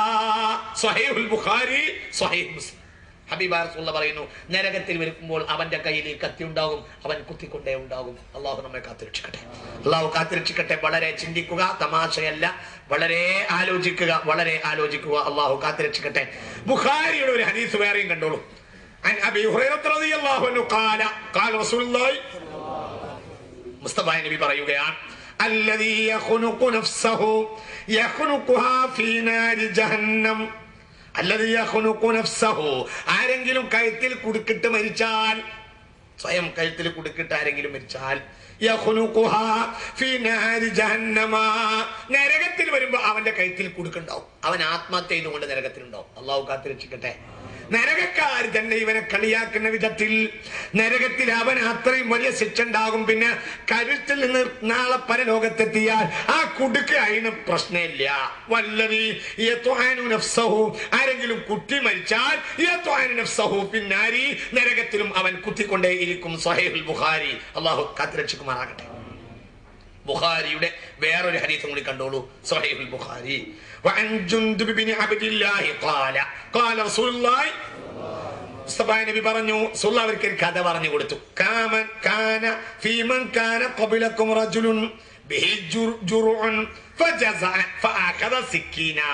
സ്വഹീഹുൽ ബുഖാരി, സ്വഹീഹ് മുസ്ലിം. ഹബീബായ റസൂലുള്ളാഹി പറയുന്നു, നരകത്തിൽ വരുമ്പോൾ അവന്റെ കയ്യിൽ ഈ കത്തി ഉണ്ടാകും, അവൻ കുത്തിക്കൊണ്ടേ ഉണ്ടാകും. അള്ളാഹു നമ്മെ കാത്തിരക്ഷിക്കട്ടെ. അള്ളാഹു കാത്തിരക്ഷിക്കട്ടെ. വളരെ ചിന്തിക്കുക, തമാശയല്ല. വളരെ ആലോചിക്കുക, വളരെ ആലോചിക്കുക. അള്ളാഹു കാത്തിരക്ഷിക്കട്ടെ. ബുഖാരിയുടെ ഒരു ഹദീസ് വേറെയും കണ്ടോളൂ. عن أبي هريرة رضي الله عنه قال قال رسول الله മുസ്തഫ നബി പറയുകയാണ്, الذي يخنق نفسه يخنقها في نار جهنم. الذي يخنق نفسه, ആരെങ്കിലും കഴുത്തിൽ കുടുക്കിട്ട് മരിച്ചാൽ, സ്വയം കഴുത്തിൽ കുടുക്കിട്ട് ആരെങ്കിലും മരിച്ചാൽ, യഖ്നുഖുഹാ ഫീ നാരി ജഹന്നമ, നരകത്തിൽ വരുമ്പോൾ അവന്റെ കഴുത്തിൽ കുടുക്കുണ്ടാവും. അവൻ ആത്മഹത്യ ചെയ്തുകൊണ്ട് നരകത്തിലുണ്ടാവും. അള്ളാഹു കാത്തിരക്ഷിക്കട്ടെ. നരകക്കാർ തന്നെ ഇവനെ കളിയാക്കുന്ന വിധത്തിൽ നരകത്തിൽ അവൻ അത്രയും വലിയ ശിക്ഷ ഉണ്ടാകും. പിന്നെ കരുത്തിൽ നിന്ന് നാളെ പരലോകത്തെത്തിയാൽ ആ കുടുക്ക് അതിന് പ്രശ്നമില്ല. വല്ലവി യത്വാനു നഫ്സഹു, ആരെങ്കിലും കുത്തി മരിച്ചാൽ യത്വാനു നഫ്സഹു പിന്നാരി, നരകത്തിലും അവൻ കുത്തിക്കൊണ്ടേ ഇരിക്കും. സ്വഹീഹുൽ ബുഖാരി. അള്ളാഹു കാത്തിരക്ഷിക്കുമാറാകട്ടെ. ബുഖാരിയുടെ വേറൊരു ഹദീസും കൂടി കണ്ടോളൂ. സ്വഹീഹുൽ ബുഖാരി. وعن جندب بن عبد الله قال قال رسول الله, മുസ്തഫ നബി പറഞ്ഞു, റസൂലുള്ളാഹി അവർക്ക് ഒരു കഥ പറഞ്ഞു കൊടുത്തു. കാന ഫീമൻ കാന ഖബലകും റജുലുൻ ബിഹി ജുറുഉൻ ഫജസഅ ഫഅഖദ സിക്കീനാ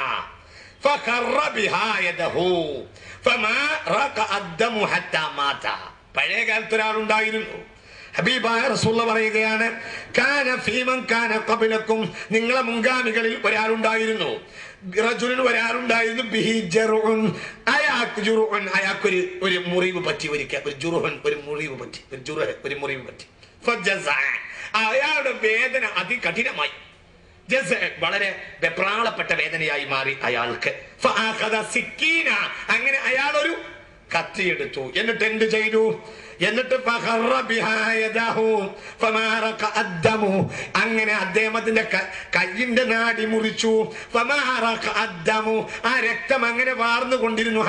ഫഖറ ബിഹാ യദഹു ഫമാ റഖഅ അദ്ദമു ഹത്താ മാത. പഴയ കാലത്ത് ഒരാളുണ്ടായിരുന്നു. ഹബീബായ റസൂലുള്ളാഹി പറയുകയാണ്, കാന ഫീമൻ കാന ഖബലകും, നിങ്ങളെ മുൻഗാമികളിൽ ഒരാളുണ്ടായിരുന്നു. റജുലുൻ, ഒരാളുണ്ടായിരുന്നു. ബിഹി ജറുഉൻ, അയാൾക്ക് ജുറുഉൻ, അയാൾക്കൊരു ഒരു മുറിവ് പറ്റി. ഒരു ജുറുഹൻ, ഒരു മുറിവ് പറ്റി. ഒരു മുറിവ് പറ്റി. ഫജസഅ, അയാളുടെ വേദന അതികഠിനമായി. ജസഅ, വളരെ വെപ്രാളപ്പെട്ട വേദനയായി മാറി അയാൾക്ക്. ഫഅഖദ സിക്കീന, അങ്ങനെ അയാൾ ഒരു കത്തിയെടുത്തു. എന്നിട്ട് എന്ത് ചെയ്തു? എന്നിട്ട് അങ്ങനെ അദ്ദേഹത്തിന്റെ കയ്യിന്റെ നാടി മുറിച്ചു. ആ രക്തം അങ്ങനെ വാർന്നുകൊണ്ടിരുന്നു.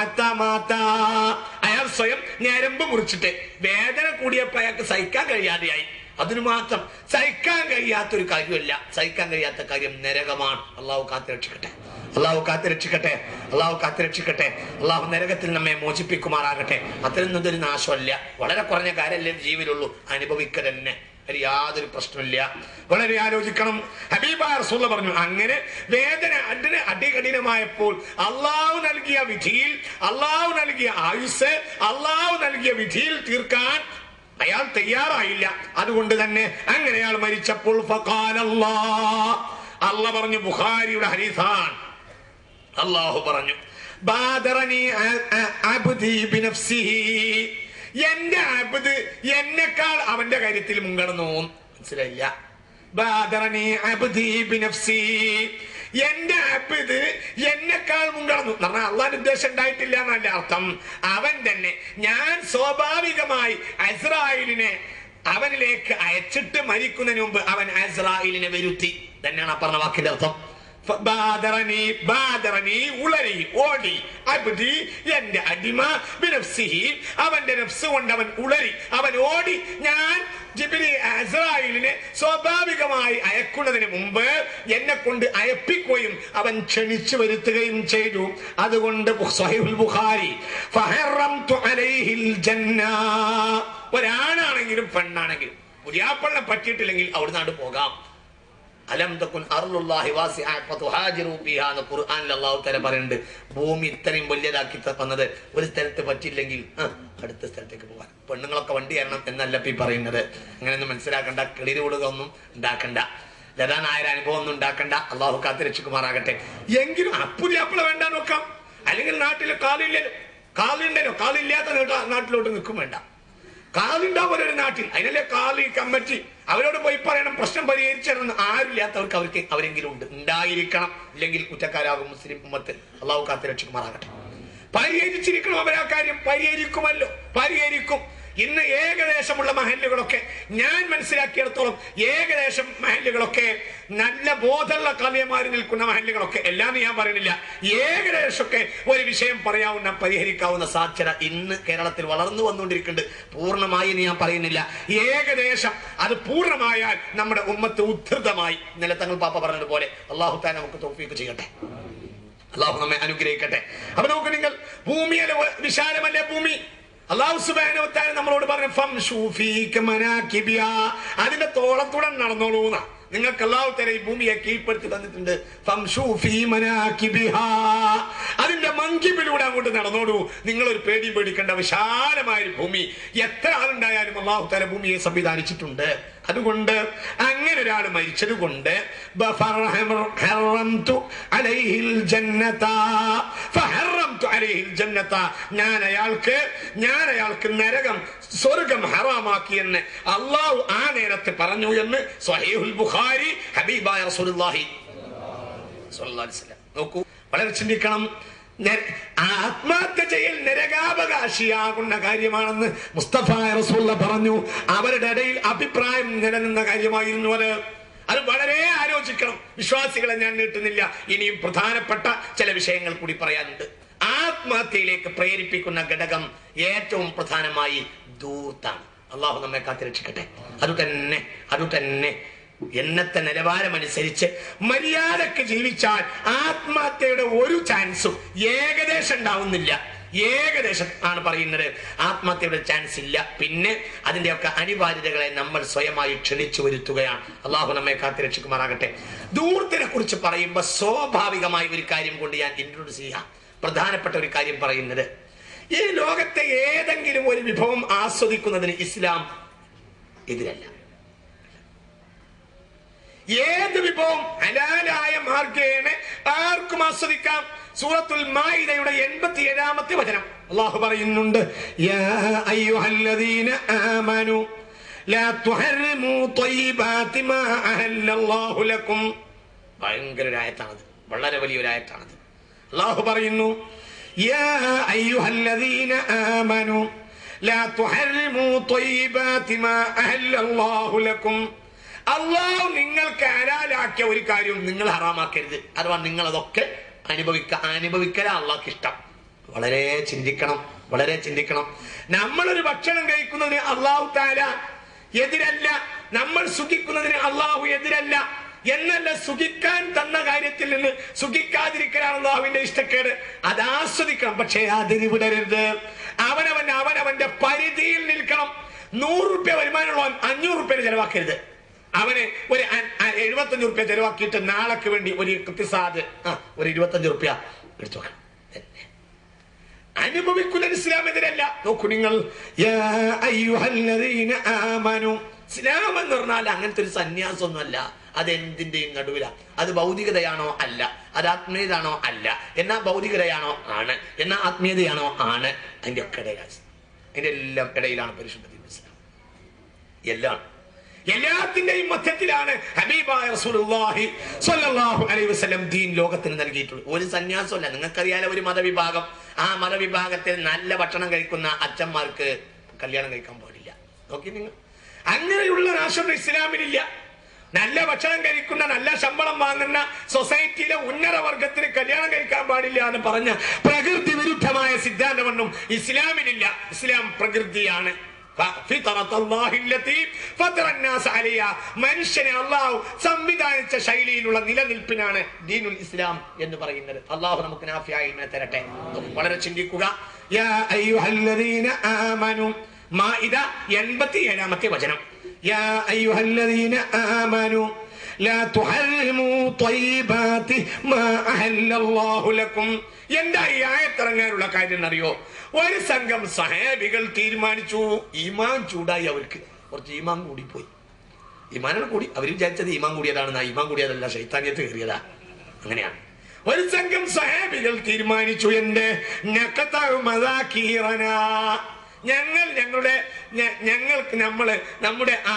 അയാൾ സ്വയം ഞരമ്പ് മുറിച്ചിട്ട് വേദന കൂടിയപ്പോ അയാൾക്ക് സഹിക്കാൻ കഴിയാതെയായി. അതിനു മാത്രം സഹിക്കാൻ കഴിയാത്തൊരു കാര്യമല്ല. സഹിക്കാൻ കഴിയാത്ത കാര്യം നരകമാണ്. അള്ളാഹു കാത്തിരക്ഷിക്കട്ടെ. അള്ളാഹു കാത്തിരക്ഷിക്കട്ടെ. അള്ളാഹു കാത്തിരക്ഷിക്കട്ടെ. അള്ളാഹു നരകത്തിൽ നമ്മെ മോചിപ്പിക്കുമാറാകട്ടെ. അത്രയൊന്നും ഒരു നാശമല്ല. വളരെ കുറഞ്ഞ കാര്യമല്ലേ ജീവിതമുള്ളൂ. അനുഭവിക്കുക തന്നെ, അതിൽ യാതൊരു പ്രശ്നമില്ല. വളരെ ആലോചിക്കണം. ഹബീബായ റസൂലുള്ളാഹി പറഞ്ഞു, അങ്ങനെ വേദന അതികഠിനമായപ്പോൾ അള്ളാഹു നൽകിയ വിധിയിൽ, അള്ളാഹു നൽകിയ ആയുസ്, അള്ളാഹു നൽകിയ വിധിയിൽ തീർക്കാൻ അയാൾ തയ്യാറായില്ല. അതുകൊണ്ട് തന്നെ അങ്ങനെ അയാൾ മരിച്ചപ്പോൾ അള്ളാഹു പറഞ്ഞു, ബുഖാരിയുടെ ഹദീസാണ്. അള്ളാഹു പറഞ്ഞു, എന്റെ അബ്ദ് എന്നെക്കാൾ അവന്റെ കാര്യത്തിൽ മുൻകടന്നു. മനസ്സിലായില്ല? എന്റെ അബ്ദ് എന്നെക്കാൾ മുൻകടന്നു എന്ന് പറഞ്ഞാൽ അള്ളാഹുവിന്റെ ഉദ്ദേശം ഉണ്ടായിട്ടില്ല എന്നല്ല അർത്ഥം. അവൻ തന്നെ, ഞാൻ സ്വാഭാവികമായി അസ്രായേലിനെ അവനിലേക്ക് അയച്ചിട്ട് മരിക്കുന്നതിന് മുമ്പ് അവൻ അസ്രായേലിനെ വരുത്തി തന്നെയാണ് പറഞ്ഞ വാക്കിന്റെ അർത്ഥം. ഉളരി, ഓടി, അബ്ദി, എന്റെ അടിമ, ബിനഫ്സിഹി, അവന്റെ നഫ്സ് കൊണ്ട് അവൻ ഉളരി, അവൻ ഓടി. ഞാൻ അസ്രായേലിനെ സ്വാഭാവികമായി അയക്കുന്നതിന് മുമ്പ് എന്നെ കൊണ്ട് അയപ്പിക്കുകയും അവൻ ക്ഷണിച്ചു വരുത്തുകയും ചെയ്തു. അതുകൊണ്ട് സ്വഹീഹുൽ ബുഖാരി, ഫഹറംതു അലൈഹിൽ ജന്ന, ഒരാണാണെങ്കിലും പെണ്ണാണെങ്കിലും പുതിയാപ്പളിനെ പറ്റിയിട്ടില്ലെങ്കിൽ അവിടുന്ന് പോകാം. അലം തകുൻ അർളുല്ലാഹി വാസിഅ ഫതുഹാജിറു ഫീഹാ എന്ന് ഖുർആനിൽ അല്ലാഹു തആല പറയുന്നുണ്ട്. ഭൂമി ഇത്രയും വലിയതാക്കി തന്നത് ഒരു സ്ഥലത്ത് പറ്റില്ലെങ്കിൽ അടുത്ത സ്ഥലത്തേക്ക് പോകാൻ. പെണ്ണുങ്ങളൊക്കെ വണ്ടി കയറണം എന്നല്ല ഇപ്പൊ ഈ പറയുന്നത്. അങ്ങനെയൊന്നും മനസ്സിലാക്കണ്ട, കിളിരുകൊടുക ഒന്നും ഉണ്ടാക്കണ്ട, ലതാനായ അനുഭവം ഒന്നും ഉണ്ടാക്കണ്ട. അള്ളാഹു കാത്ത് രക്ഷിക്കുമാറാകട്ടെ. എങ്കിലും പുതിയാപ്പിള വേണ്ട നോക്കാം. അല്ലെങ്കിൽ നാട്ടില് കാലുണ്ടല്ലോ, കാലില്ലാത്ത നാട്ടിലോട്ട് നിൽക്കും വേണ്ട. കാലുണ്ടാവും ഒരു നാട്ടിൽ, അതിനല്ലേ കാലി കമ്മിറ്റി. അവരോട് പോയി പറയണം പ്രശ്നം പരിഹരിച്ചിരുന്ന. ആരില്ലാത്തവർക്ക് അവരെങ്കിലും ഉണ്ടായിരിക്കണം. ഇല്ലെങ്കിൽ കുറ്റക്കാരാകും മുസ്ലിം ഉമ്മത്ത്. അള്ളാഹു കാത്ത് രക്ഷിക്കുമാറാകട്ടെ. പരിഹരിച്ചിരിക്കണം. അവരാ കാര്യം പരിഹരിക്കുമല്ലോ, പരിഹരിക്കും. ഇന്ന് ഏകദേശമുള്ള മഹല്ലുകളൊക്കെ ഞാൻ മനസ്സിലാക്കിയിടത്തോളം ഏകദേശം മഹല്ലുകളൊക്കെ നല്ല ബോധമുള്ള കവിയമാര് നിൽക്കുന്ന മഹല്ലുകളൊക്കെ, എല്ലാം ഞാൻ പറയുന്നില്ല, ഏകദേശമൊക്കെ ഒരു വിഷയം പറയാവുന്ന പരിഹരിക്കാവുന്ന സാധ്യത ഇന്ന് കേരളത്തിൽ വളർന്നു വന്നുകൊണ്ടിരിക്കുന്നുണ്ട്. പൂർണ്ണമായി ഞാൻ പറയുന്നില്ല, ഏകദേശം അത് പൂർണ്ണമായാൽ നമ്മുടെ ഉമ്മത്ത് ഉദ്ധൃതമായി. ഇന്നലെ തങ്ങൾ പാപ്പ പറഞ്ഞതുപോലെ അള്ളാഹു താല നമുക്ക് തൗഫീഖ് ചെയ്യട്ടെ, അള്ളാഹു നമ്മെ അനുഗ്രഹിക്കട്ടെ. അപ്പൊ നമുക്ക് നിങ്ങൾ ഭൂമിയിലെ വിശാലമല്ലേ ഭൂമി. അല്ലാഹു സുബ്ഹാനഹു വ തആല നമ്മളോട് പറഞ്ഞു ഫംശൂ ഫീക മനാകിബിഹാ, അതിന്റെ തോളത്തൂടെ നടന്നോളൂന്ന. നിങ്ങൾക്ക് അല്ലാഹു തആല ഈ ഭൂമിയെ കീഴ്പ്പെടുത്തി തന്നിട്ടുണ്ട്. ഫംശൂ ഫീ മനാകിബിഹാ, അതിന്റെ മങ്കിബിലൂടെ അങ്ങോട്ട് നടന്നോളൂ. നിങ്ങളൊരു പേടിക്കേണ്ട വിശാലമായ ഭൂമി. എത്ര ആളുണ്ടായാലും അല്ലാഹു തആല ഭൂമിയെ സംവിധാനിച്ചിട്ടുണ്ട്. അതുകൊണ്ട് അങ്ങനെ ഒരാൾ മരിച്ചത് കൊണ്ട് ഞാൻ അയാൾക്ക് നരകം സ്വർഗം ഹറാമാക്കി എന്ന് അള്ളാഹു ആ നേരത്തെ പറഞ്ഞു എന്ന് സ്വഹീഹുൽ ബുഖാരി ഹബീബായ റസൂലുള്ളാഹി സ്വല്ലല്ലാഹു അലൈഹി വസല്ലം. നോക്കൂ, വളരെ ചിന്തിക്കണം. ആത്മഹത്യ ചെയ്യൽ നരകാവകാശിയാകുന്ന കാര്യമാണെന്ന് മുസ്തഫ റസൂലുള്ളാഹി പറഞ്ഞു. അവരുടെ ഇടയിൽ അഭിപ്രായം നിലനിന്ന കാര്യമായിരുന്നു അത് വളരെ ആലോചിക്കണം. വിശ്വാസികളെ ഞാൻ നീട്ടുന്നില്ല, ഇനിയും പ്രധാനപ്പെട്ട ചില വിഷയങ്ങൾ കൂടി പറയാനുണ്ട്. ആത്മഹത്യയിലേക്ക് പ്രേരിപ്പിക്കുന്ന ഘടകം ഏറ്റവും പ്രധാനമായി ധൂർത്താണ്. അള്ളാഹു നമ്മെ കാത്തിരക്ഷിക്കട്ടെ. അതുതന്നെ എന്നത്തെ നിലവാരമനുസരിച്ച് മര്യാദക്ക് ജീവിച്ചാൽ ആത്മഹത്യയുടെ ഒരു ചാൻസും ഏകദേശം ഉണ്ടാവുന്നില്ല. ഏകദേശം ആണ് പറയുന്നത്, ആത്മഹത്യയുടെ ചാൻസ് ഇല്ല. പിന്നെ അതിന്റെയൊക്കെ അനിവാര്യതകളെ നമ്മൾ സ്വയമായി ക്ഷണിച്ചു വരുത്തുകയാണ്. അള്ളാഹു നമ്മെ കാത്തിരക്ഷിക്കുമാറാകട്ടെ. ധൂർത്തിനെ കുറിച്ച് പറയുമ്പോൾ സ്വാഭാവികമായ ഒരു കാര്യം കൊണ്ട് ഞാൻ ഇൻട്രൊഡ്യൂസ് ചെയ്യാം. പ്രധാനപ്പെട്ട ഒരു കാര്യം പറയുന്നത്, ഈ ലോകത്തെ ഏതെങ്കിലും ഒരു വിഭവം ആസ്വദിക്കുന്നതിന് ഇസ്ലാം എതിരല്ല. ഏത് വിഭവം ഹലാലായ മാർഗേണ ആർക്കും ആസ്വദിക്കാം. സൂറത്തുൽ മാഇദയുടെ 87-ാമത്തെ വചനം അല്ലാഹു പറയുന്നുണ്ട്, യാ അയ്യുഹല്ലദീന ആമനു ലാ തുഹർരിമു ത്വയ്യിബാതി മാ അഹല്ലല്ലാഹു ലക്കും. ഭയങ്കര ഒരു ആയത്താണത്, വളരെ വലിയൊരു ആയത്താണത്. അല്ലാഹു പറയുന്നു, യാ അയ്യുഹല്ലദീന ആമനു ലാ തുഹർരിമു ത്വയ്യിബാതി മാ അഹല്ലല്ലാഹു ലക്കും. അള്ളാഹു നിങ്ങൾക്ക് ഹലാലാക്കിയ ഒരു കാര്യവും നിങ്ങൾ ഹറാമാക്കരുത്. അഥവാ നിങ്ങൾ അതൊക്കെ അനുഭവിക്കലാ അള്ളാഹ്ക്ക് ഇഷ്ടം. വളരെ ചിന്തിക്കണം. നമ്മളൊരു ഭക്ഷണം കഴിക്കുന്നതിന് അള്ളാഹു തആല എതിരല്ല, നമ്മൾ സുഖിക്കുന്നതിന് അള്ളാഹു എതിരല്ല എന്നല്ല. സുഖിക്കാൻ തന്ന കാര്യത്തിൽ നിന്ന് സുഖിക്കാതിരിക്കലാണ് അള്ളാഹുവിന്റെ ഇഷ്ടക്കേട്. അത് ആസ്വദിക്കണം, പക്ഷേ അതിന് വിടരുത്. അവനവന്റെ പരിധിയിൽ നിൽക്കണം. 100 രൂപ വരുമാനമുള്ളവൻ 500 രൂപ ചെലവാക്കരുത്. അവന് ഒരു 75 രൂപ ചെലവാക്കിയിട്ട് നാളേക്ക് വേണ്ടി ഒരു ഇഖ്തിസാദ് ഒരു 25 രൂപ എടുത്തു വെക്കണം. അനുഭവിക്കുന്ന ഇസ്ലാം എതിരല്ല. നോക്കൂ നിങ്ങൾ, യാ അയ്യുഹല്ലദീന ആമനു. ഇസ്ലാം എന്ന് പറഞ്ഞാൽ അങ്ങനത്തെ ഒരു സന്യാസമൊന്നുമല്ല. അതെന്തിന്റെയും നടുവില. അത് ഭൗതികതയാണോ? അല്ല. അത് ആത്മീയതയാണോ? അല്ല. എന്നാ ഭൗതികതയാണോ? ആണ്. എന്നാ ആത്മീയതയാണോ? ആണ്. അതിന്റെ ഒക്കെ ഇടയിലാണ്, അതിന്റെ എല്ലാം ഇടയിലാണ് പരിശുദ്ധ ഇസ്ലാം. എല്ലാത്തിന്റെയും മധ്യത്തിലാണ് ഹബീബായ റസൂലുള്ളാഹി സ്വല്ലല്ലാഹു അലൈഹി വസല്ലം ദീൻ ലോകത്തിന് നൽകിയിട്ടുള്ളത്. ഒരു സന്യാസമല്ല. നിങ്ങൾക്കറിയാലോ, ഒരു മതവിഭാഗം, ആ മതവിഭാഗത്തിൽ നല്ല ഭക്ഷണം കഴിക്കുന്ന അച്ഛന്മാർക്ക് കല്യാണം കഴിക്കാൻ പാടില്ല. നോക്കി നിങ്ങൾ, അങ്ങനെയുള്ള രാഷ്ട്രം ഇസ്ലാമിലില്ല. നല്ല ഭക്ഷണം കഴിക്കുന്ന, നല്ല ശമ്പളം വാങ്ങുന്ന സൊസൈറ്റിയിലെ ഉന്നത വർഗത്തിന് കല്യാണം കഴിക്കാൻ പാടില്ല എന്ന് പറഞ്ഞ പ്രകൃതി വിരുദ്ധമായ സിദ്ധാന്തമൊന്നും ഇസ്ലാമിലില്ല. ഇസ്ലാം പ്രകൃതിയാണ്. മനുഷ്യനെ അള്ളാഹു സംവിധാനിച്ച ശൈലിയിലുള്ള നിലനിൽപ്പിനാണ് ദീനുൽ ഇസ്ലാം എന്ന് പറയുന്നത്. അള്ളാഹു നമുക്ക് നാഫിയായ ഇൽമിനെ തരട്ടെ. വളരെ ചിന്തിക്കുക. യാ അയ്യുഹല്ലദീന ആമനു, മാഇദ 87-ാമത്തെ വചനം. യാ അയ്യുഹല്ലദീന ആമനു ലാ തുഹരിമു ത്വയ്യിബാതി മാ അഹല്ലല്ലാഹു ലക്കും. എന്താ ഈ ആയത്തിറങ്ങാനുള്ള കാര്യം എന്നറിയോ? ഒരു സംഘം സഹാബികൾ തീരുമാനിച്ചു, ഈമാൻ ചൂടായി, അവർക്ക് കുറച്ച് ഈമാൻ കൂടിപ്പോയി. ഈമാനാണ് കൂടി, അവർ വിചാരിച്ചത് ഈമാൻ കൂടിയതാണെന്നാ. ഈമാൻ കൂടിയതല്ല, ശൈത്താനിയത്ത് കയറിയതാ. അങ്ങനെയാണ്. ഒരു സംഘം സഹാബികൾ തീരുമാനിച്ചു, എന്റെ ഞങ്ങൾക്ക് നമ്മുടെ ആ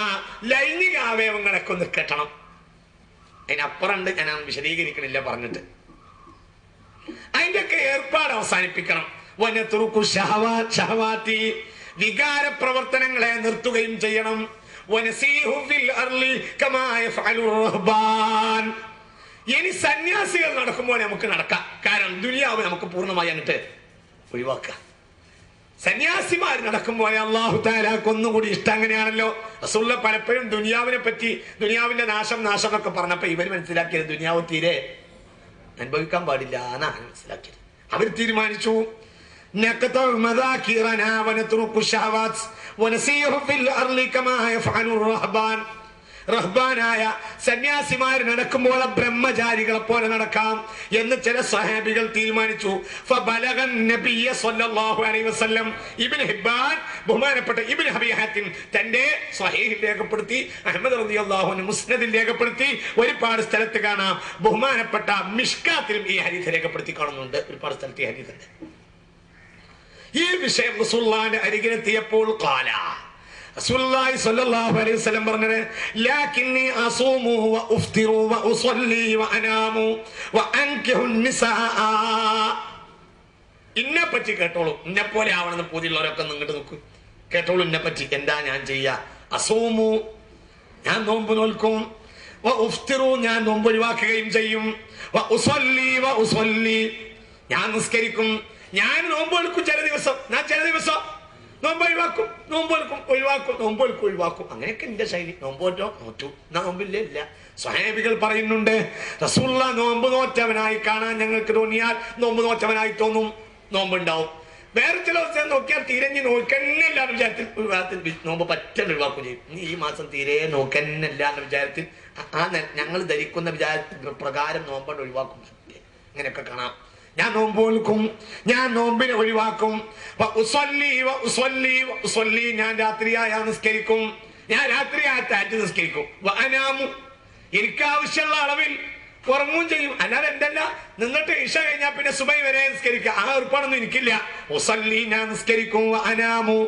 ലൈംഗിക അവയവങ്ങളൊക്കെ ഒന്ന് കെട്ടണം. അതിനപ്പുറമുണ്ട്, ഞാൻ വിശദീകരിക്കണില്ല പറഞ്ഞിട്ട്. അതിന്റെയൊക്കെ ഏർപ്പാട് അവസാനിപ്പിക്കണം. വികാര പ്രവർത്തനങ്ങളെ നിർത്തുകയും ചെയ്യണം. ഇനി സന്യാസികൾ നടക്കുമ്പോൾ നമുക്ക് നടക്കാം. കാരണം ദുനിയാവ് നമുക്ക് പൂർണ്ണമായി അങ്ങോട്ട് ഒഴിവാക്കാം. സന്യാസിമാർ നടക്കുമ്പോൾ അല്ലാഹു തആലക്ക് ഒന്നുകൂടി ഇഷ്ടം. അങ്ങനെയാണല്ലോ റസൂൽ പലപ്പോഴും ദുനിയാവിനെ പറ്റി, ദുനിയാവിന്റെ നാശം എന്നൊക്കെ പറഞ്ഞപ്പോ ഇവർ മനസ്സിലാക്കിയത് ദുനിയാവ് തീരെ അനുഭവിക്കാൻ പാടില്ല എന്നാണ് മനസ്സിലാക്കിയത്. അവർ തീരുമാനിച്ചു, റഹ്ബാനായ സന്യാസിമാർ നടക്കുമ്പോൾ ബ്രഹ്മചാരികളെ പോലെ നടക്കാം എന്ന് ചില സഹാബികൾ തീരുമാനിച്ചു. ഇബ്നു ഹിബ്ബാൻ, ബഹുമാനപ്പെട്ട ഇബ്നു അബീ ഹാത്തിം തന്റെ സ്വഹീഹിൽ രേഖപ്പെടുത്തി, അഹ്മദ് റളിയല്ലാഹു അൻഹു മുസ്നദിൽ രേഖപ്പെടുത്തി. ഒരുപാട് സ്ഥലത്ത് കാണാം. ബഹുമാനപ്പെട്ട മിഷ്കാത്തിലും ഈ ഹദീസ് രേഖപ്പെടുത്തി കാണുന്നുണ്ട്. ഒരുപാട് സ്ഥലത്ത് ഈ ഹദീസ് ഉണ്ട്. ഈ വിഷയം റസൂലുള്ളാഹിന്റെ അരികിലെത്തിയപ്പോൾ ഖാല, റസൂലുള്ളാഹി സ്വല്ലല്ലാഹു അലൈഹി വസല്ലം പറഞ്ഞത്, ലാകിന്നി അസൂമു വ ഉഫ്തിറു വ ഉസല്ലി വ അനാമു വ അൻകിഹു നിസാഅ. ഇന്നെ പറ്റി കേട്ടോളൂ. ഇന്നെ പോലെ ആവണമെന്ന് പൂതിയുള്ളവരൊക്കെ ഇങ്ങോട്ട് നോക്കൂ, കേട്ടോളൂ എന്നെ പറ്റി. എന്താ ഞാൻ ചെയ്യാ? അസൂമു, ഞാൻ നോമ്പ് നോൽക്കും. വ ഉഫ്തിറു, ഞാൻ നോമ്പ് ഒഴിവാക്കുകയും ചെയ്യും. വ ഉസല്ലി, ഞാൻ നിസ്കരിക്കും. ഞാൻ നോമ്പൊഴുക്കും ചില ദിവസം, ഞാൻ ചില ദിവസം നോമ്പ് ഒഴിവാക്കും, ഒഴിവാക്കും. അങ്ങനെയൊക്കെ എന്റെ ശൈലി. നോമ്പോറ്റോ നോറ്റു, നോമ്പില്ല ഇല്ല. സ്വഹാബികൾ പറയുന്നുണ്ട്, റസൂലുള്ളാഹി നോമ്പ് നോറ്റവനായി കാണാൻ ഞങ്ങൾക്ക് തോന്നിയാൽ നോമ്പ് നോറ്റവനായി തോന്നും, നോമ്പുണ്ടാവും. വേറെ ചില ദിവസം നോക്കിയാൽ തീരഞ്ഞ് നോക്കന്നല്ല എന്ന വിചാരത്തിൽ നോമ്പ് പറ്റ ഒഴിവാക്കും ചെയ്യും. ഈ മാസം തീരെ നോക്കന്നല്ല എന്ന വിചാരത്തിൽ ഞങ്ങൾ ധരിക്കുന്ന വിചാരത്തിൽ പ്രകാരം നോമ്പ് ഒഴിവാക്കും. അങ്ങനെയൊക്കെ കാണാം. ഞാൻ നോമ്പ് നോൽക്കും, ഞാൻ നോമ്പിനെ ഒഴിവാക്കും. ഞാൻ രാത്രിയായ നിസ്കരിക്കും, ഞാൻ രാത്രിയായ താറ്റ് നിസ്കരിക്കും. എനിക്ക് ആവശ്യമുള്ള അളവിൽ ഉറങ്ങും ചെയ്യും. അല്ലാതെ എന്തല്ല നിന്നിട്ട് ഇഷ കഴിഞ്ഞാൽ പിന്നെ സുബൈ വരെ നിസ്കരിക്കുക, ആ ഏർപ്പാടൊന്നും എനിക്കില്ല. ഉസല്ലി, ഞാൻ നിസ്കരിക്കും. അനാമു,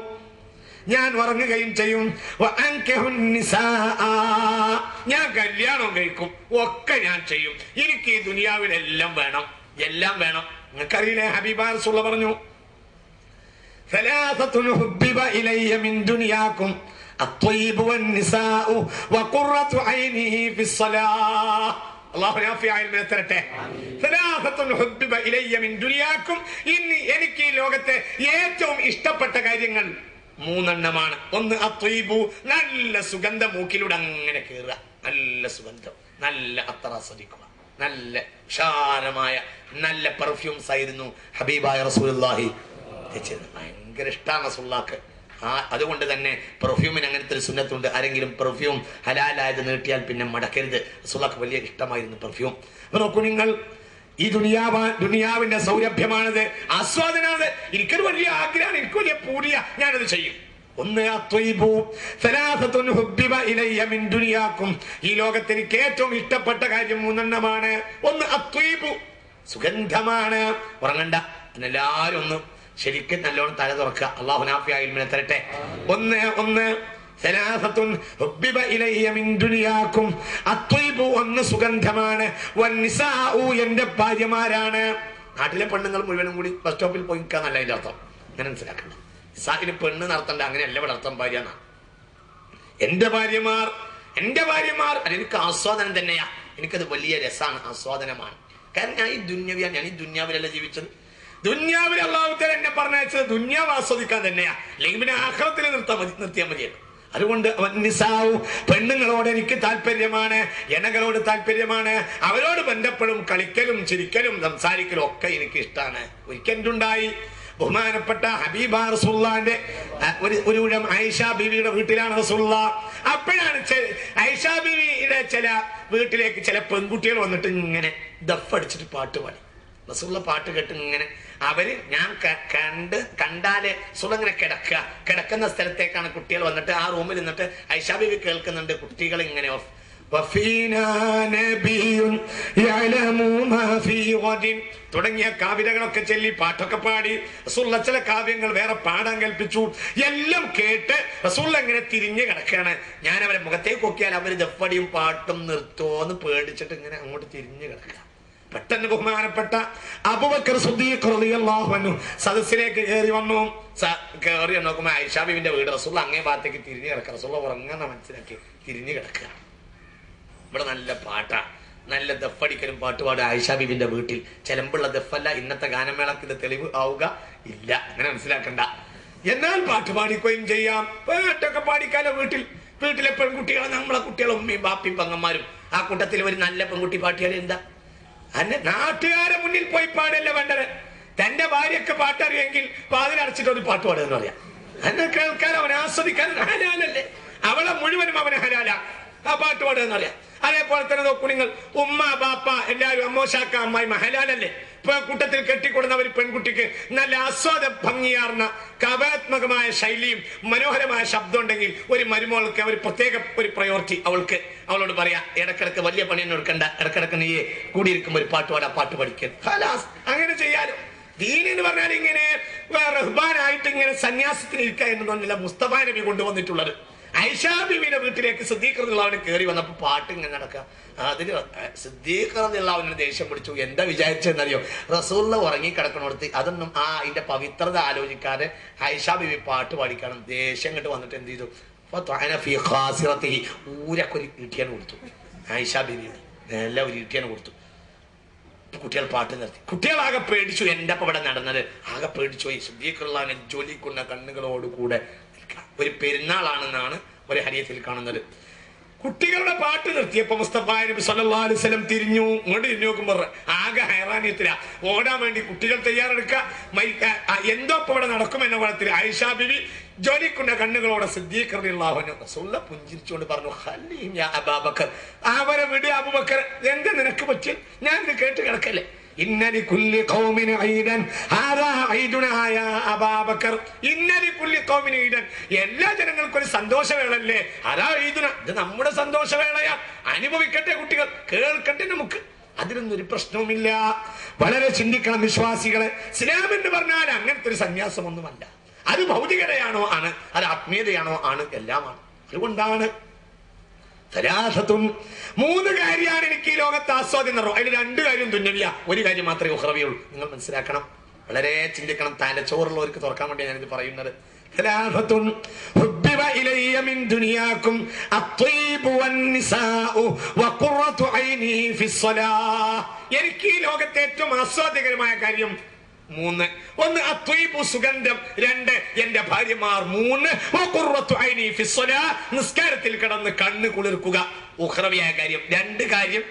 ഞാൻ ഉറങ്ങുകയും ചെയ്യും. ഞാൻ കല്യാണം കഴിക്കും, ഒക്കെ ഞാൻ ചെയ്യും. എനിക്ക് ഈ ദുനിയാവിലെല്ലാം വേണം, എല്ലാം വേണം. നിങ്ങൾക്കറിയില്ലേ, ഹബീബായ റസൂൽ പറഞ്ഞു, സലാസത്തുൻ ഹുബ്ബിബ ഇലയ്യ മിൻ ദുനിയാകും അത്വയ്യിബു വന്നിസാഉ വഖുറത്തു ഐനിഹി ഫിസ്സലാഹ്. അല്ലാഹു നാഫിയായ ഇൽമിനെ തരട്ടെ. സലാസത്തുൻ ഹുബ്ബിബ ഇലയ്യ മിൻ ദുനിയാകും, ഇനി എനിക്ക് ഈ ലോകത്തെ ഏറ്റവും ഇഷ്ടപ്പെട്ട കാര്യങ്ങൾ മൂന്നെണ്ണമാണ്. ഒന്ന് അത്വയ്യിബു, നല്ല സുഗന്ധം മൂക്കിലൂടെ അങ്ങനെ കയറുക, നല്ല സുഗന്ധം, നല്ല അത്തർ ആസ്വദിക്കുക, നല്ല വിശാലമായ നല്ല പെർഫ്യൂംസ് ആയിരുന്നു ഹബീബായ റസൂലുള്ളാഹി. ഭയങ്കര ഇഷ്ടമാണ് റസൂലുള്ളാഹിക്ക്. അതുകൊണ്ട് തന്നെ പെർഫ്യൂമിന് അങ്ങനത്തെ ഒരു സുന്നത്തുണ്ട്. ആരെങ്കിലും പെർഫ്യൂം ഹലാലായത് നീട്ടിയാൽ പിന്നെ മടക്കരുത്. റസൂലുള്ളാഹിക്ക് വലിയ ഇഷ്ടമായിരുന്നു പെർഫ്യൂം. നോക്കൂ നിങ്ങൾ, ഈ ദുനിയാവിന്റെ സൗരഭ്യമാണത്, ആസ്വാദനാണ്. എനിക്കൊരു വലിയ ആഗ്രഹമാണ്, എനിക്ക് വലിയ പൂരിയ, ഞാനത് ചെയ്യും. ഒന്ന് അത്വയ്യിബു, സലാസത്തുൻ ഹുബ്ബിബ ഇലയ്യ മിൻ ദുനിയാകും, ഈ ലോകത്ത് എനിക്ക് ഏറ്റവും ഇഷ്ടപ്പെട്ട കാര്യം മൂന്നെണ്ണമാണ്. ഒന്ന് അത്വയ്യിബു, സുഗന്ധമാണ്. ഉറങ്ങണ്ട, എല്ലാവരും ഒന്ന് ശരിക്കും നല്ലോണം തല തുറക്കുക. അല്ലാഹു നാഫിയായ ഇൽമിനെ തരട്ടെ. ഒന്ന് സലാസത്തുൻ ഹുബ്ബിബ ഇലയ്യ മിൻ ദുനിയാകും അത്വയ്യിബു, ഒന്ന് സുഗന്ധമാണ്. വന്നിസാഉ, എന്റെ ഭാര്യമാരാണ്. നാട്ടിലെ പെണ്ണുങ്ങൾ മുഴുവനും കൂടി ബസ് സ്റ്റോപ്പിൽ പോയി നിൽക്കാന്നല്ല അതിന്റെ അർത്ഥം, അങ്ങനെ മനസ്സിലാക്കണം. ഇസാഖിന് പെണ്ണ് നടത്തണ്ട, അങ്ങനെയല്ല ഇവിടെ അർത്ഥം. ഭാര്യ എന്നാണ്. എന്റെ ഭാര്യമാർ അതെനിക്ക് ആസ്വാദനം തന്നെയാ, എനിക്കത് വലിയ രസമാണ്, ആസ്വാദനമാണ്. കാരണം ഞാൻ ഈ ദുന്യാവിലല്ല ജീവിച്ചത്. ദുന്യാവിൽ അല്ലാഹു തആല എന്നെ പറഞ്ഞയച്ചത് ദുന്യാവ് ആസ്വദിക്കാൻ തന്നെയാ, അല്ലെങ്കിൽ പിന്നെ ആഖിറത്തിൽ നിർത്തിയാൽ മതിയല്ലോ. അതുകൊണ്ട് പെണ്ണുങ്ങളോട് എനിക്ക് താല്പര്യമാണ്, ജനങ്ങളോട് താല്പര്യമാണ്. അവരോട് ബന്ധപ്പെടും, കളിക്കലും ചിരിക്കലും സംസാരിക്കലും ഒക്കെ എനിക്ക് ഇഷ്ടമാണ്. ഒരിക്കലുണ്ടായി ബഹുമാനപ്പെട്ട ഹബീബ റസൂലുള്ളാഹിന്റെ ഒരു ഊഴം ആയിഷ ബീവിയുടെ വീട്ടിലാണ് റസൂലുള്ളാഹ്. അപ്പോഴാണ് ആയിഷ ബീവിയുടെ ചില വീട്ടിലേക്ക് ചില പെൺകുട്ടികൾ വന്നിട്ട് ഇങ്ങനെ ദഫടിച്ചിട്ട് പാട്ട് പാടി. റസൂലുള്ള പാട്ട് കേട്ട് ഇങ്ങനെ അവര് ഞാൻ കണ്ടാല് റസൂൽ ഇങ്ങനെ കിടക്കുന്ന സ്ഥലത്തേക്കാണ് കുട്ടികൾ വന്നിട്ട് ആ റൂമിൽ നിന്നിട്ട് ആയിഷ ബീവി കേൾക്കുന്നുണ്ട് കുട്ടികൾ ഇങ്ങനെ തുടങ്ങിയ കാവ്യകളൊക്കെ ചൊല്ലി പാട്ടൊക്കെ പാടി റസൂലുള്ള ചില കാവ്യങ്ങൾ വേറെ പാടാൻ കൽപ്പിച്ചു. എല്ലാം കേട്ട് റസൂലുള്ള ഇങ്ങനെ തിരിഞ്ഞു കിടക്കുകയാണ്. ഞാൻ അവരെ മുഖത്തേക്ക് നോക്കിയാൽ അവര് ദഫടിയും പാട്ടും നിർത്തോന്ന് പേടിച്ചിട്ട് ഇങ്ങനെ അങ്ങോട്ട് തിരിഞ്ഞു കിടക്കുക. പെട്ടെന്ന് ബഹുമാനപ്പെട്ട അബൂബക്കർ സിദ്ദീഖ് റളിയല്ലാഹു അൻഹു സദസ്സിലേക്ക് കയറി വന്നു. കയറി നോക്കുമ്പോൾ ആയിഷ ബീവിന്റെ വീട്. റസൂലുള്ള അങ്ങേ ഭാഗത്തേക്ക് തിരിഞ്ഞു കിടക്കുക. റസൂലുള്ള ഉറങ്ങുന്ന മനസ്സിലാക്കി തിരിഞ്ഞു കിടക്കുക. ഇവിടെ നല്ല പാട്ടാ, നല്ല ദഫടിക്കലും പാട്ടുപാട് ആയിഷ ബീവിന്റെ വീട്ടിൽ. ചെലമ്പുള്ള ദഫല്ല. ഇന്നത്തെ ഗാനമേളക്ക് ഇത് തെളിവ് ആവുക ഇല്ല, അങ്ങനെ മനസ്സിലാക്കണ്ട. എന്നാൽ പാട്ട് പാടിക്കുകയും ചെയ്യാം. പാട്ടൊക്കെ പാടിക്കാലോ വീട്ടിലെ പെൺകുട്ടികളെ നമ്മളെ കുട്ടികളും ഉമ്മയും ബാപ്പിയും പെങ്ങന്മാരും. ആ കൂട്ടത്തിൽ ഒരു നല്ല പെൺകുട്ടി പാട്ടിയാൽ എന്താ? നാട്ടുകാരെ മുന്നിൽ പോയി പാടല്ല വേണ്ടത്. തന്റെ ഭാര്യയൊക്കെ പാട്ടറിയെങ്കിൽ വാതിലടച്ചിട്ട് ഒരു പാട്ട് പാടുക എന്ന് പറയാം. എന്നെ കേൾക്കാൻ അവനെ ആസ്വദിക്കാൻ ഹലാലല്ലേ? അവളെ മുഴുവനും അവനെ ഹലാല ആ പാട്ട് പാടുക എന്നറിയാം. അതേപോലെ തന്നെ നോക്കൂ നിങ്ങൾ, ഉമ്മ ബാപ്പ എല്ലാവരും അമ്മോശാക്ക അമ്മായി ഹലാലല്ലേ? ഇപ്പൊ കൂട്ടത്തിൽ കെട്ടിക്കൊടുന്ന ഒരു പെൺകുട്ടിക്ക് നല്ല ആസ്വാദ ഭംഗിയാർന്ന കവാത്മകമായ ശൈലിയും മനോഹരമായ ശബ്ദം ഉണ്ടെങ്കിൽ ഒരു മരുമോൾക്ക് ഒരു പ്രത്യേക ഒരു പ്രയോറിറ്റി അവളോട് പറയാ, ഇടക്കിടക്ക് വലിയ പണിയൊന്നും എടുക്കണ്ട, ഇടക്കിടക്ക് നീ കൂടിയിരിക്കുമ്പോൾ ഒരു പാട്ട് പാടാ, പാട്ട് പഠിക്കുക. അങ്ങനെ ചെയ്യാലോ. ദീൻ എന്ന് പറഞ്ഞാൽ ഇങ്ങനെ റഹ്ബാനായിട്ട് ഇങ്ങനെ സന്യാസത്തിന് ഇരിക്കുക എന്നതൊന്നുമില്ല മുസ്തഫ നബി കൊണ്ടുവന്നിട്ടുള്ളത്. ആയിഷ ബീവിയുടെ വീട്ടിലേക്ക് സിദ്ദീഖ് റളിയല്ലാഹു കയറി വന്നപ്പോ പാട്ട് ഇങ്ങനെ നടക്കുക. അതിന് സിദ്ദീഖ് റളിയല്ലാഹു ദേഷ്യം പിടിച്ചു. എന്താ വിചാരിച്ചെന്നറിയോ? റസൂലുള്ള ഉറങ്ങി കിടക്കണോടത്ത് അതൊന്നും അതിന്റെ പവിത്രത ആലോചിക്കാതെ ആയിഷ ബീവി പാട്ട് പാടിക്കണം. ദേഷ്യം കണ്ട് വന്നിട്ട് എന്ത് ചെയ്തു? ഊരക്കൊരു ഇട്ടിയാണ് കൊടുത്തു. ആയിഷ ബീവിയുടെ നല്ല ഒരു ഇട്ടിയാണ് കൊടുത്തു. കുട്ടികൾ പാട്ട് നിർത്തി. കുട്ടികളാകെ പേടിച്ചു. എന്റെ അപ്പം ഇവിടെ നടന്നത് ആകെ പേടിച്ചു പോയി. സിദ്ദീഖ് റളിയല്ലാഹു ജ്വലിക്കുന്ന കണ്ണുകളോടുകൂടെ ഒരു പെരുന്നാളാണെന്നാണ് ഒരു ഹദീസിൽ കാണുന്നത്. കുട്ടികളുടെ പാട്ട് നിർത്തിയപ്പോ മുസ്തഫ നബി സല്ലല്ലാഹു അലൈഹി വസല്ലം തിരിഞ്ഞു. ഇങ്ങോട്ട് തിരിഞ്ഞു നോക്കുമ്പോൾ ആകെ ഹൈറാനിയത്തില. ഓടാൻ വേണ്ടി കുട്ടികൾ തയ്യാറെടുക്കുക. എന്തോ ഇപ്പൊ ഇവിടെ നടക്കുമെന്ന കുളത്തിൽ ആയിഷ ബിബി ജ്വലിക്കുന്ന കണ്ണുകളോടെ സിദ്ദീഖ് റളിയല്ലാഹു അൻഹു റസൂലുള്ളാഹി പുഞ്ചിരിച്ചുകൊണ്ട് പറഞ്ഞു, ഖല്ലീം യാ അബൂബക്കർ, അവരെ വിട് അബൂബക്കർ. എന്താ നിനക്ക് പറ്റി? ഞാൻ ഇത് കേട്ട് കിടക്കല്ലേ? ഇന്നലി കുല്ലി ഖൗമിൻ ഈദൻ ഹാദാ ഈദുനാ യാ അബൂബക്കർ. ഇന്നലി കുല്ലി ഖൗമിൻ ഈദൻ, എല്ലാ ജനങ്ങൾക്കും ഒരു സന്തോഷവേളല്ലേ? ഹാദാ ഈദുനാ, ഇത് നമ്മുടെ സന്തോഷവേളയാ. അനുഭവിക്കട്ടെ കുട്ടികൾ, കേൾക്കട്ടെ നമുക്ക്. അതിനൊന്നും ഒരു പ്രശ്നവുമില്ല. വളരെ ചിന്തിക്കണം വിശ്വാസികളെ. ഇസ്ലാം എന്ന് പറഞ്ഞാൽ അങ്ങനത്തെ ഒരു സന്യാസമൊന്നുമല്ല. അത് ഭൗതികതയാണോ ആണ്, അത് ആത്മീയതയാണോ ആണ്, എല്ലാമാണ്. അതുകൊണ്ടാണ് മൂന്ന് കാര്യമാണ് എനിക്ക് ഈ ലോകത്ത് ആസ്വാദ്യം നിറവ്. അതിൽ രണ്ട് കാര്യം ദുന്യവിയ, ഒരു കാര്യം മാത്രമേ ഉഖ്റവിയുള്ളൂ. നിങ്ങൾ മനസ്സിലാക്കണം, വളരെ ചിന്തിക്കണം. തന്റെ ചോറുള്ളവർക്ക് തുറക്കാൻ വേണ്ടി ഞാനിത് പറയുന്നത്. എനിക്ക് ഈ ലോകത്തെ ഏറ്റവും ആസ്വാദ്യകരമായ കാര്യം മൂന്ന്. ഒന്ന് അത്വീബു, സുഗന്ധം. രണ്ട് എന്റെ ഭാര്യമാർ. മൂന്ന് നിസ്കാരത്തിൽ കിടന്ന് കണ്ണ് കുളിർക്കുക. ഉഖ്റവിയായ കാര്യം രണ്ട് കാര്യം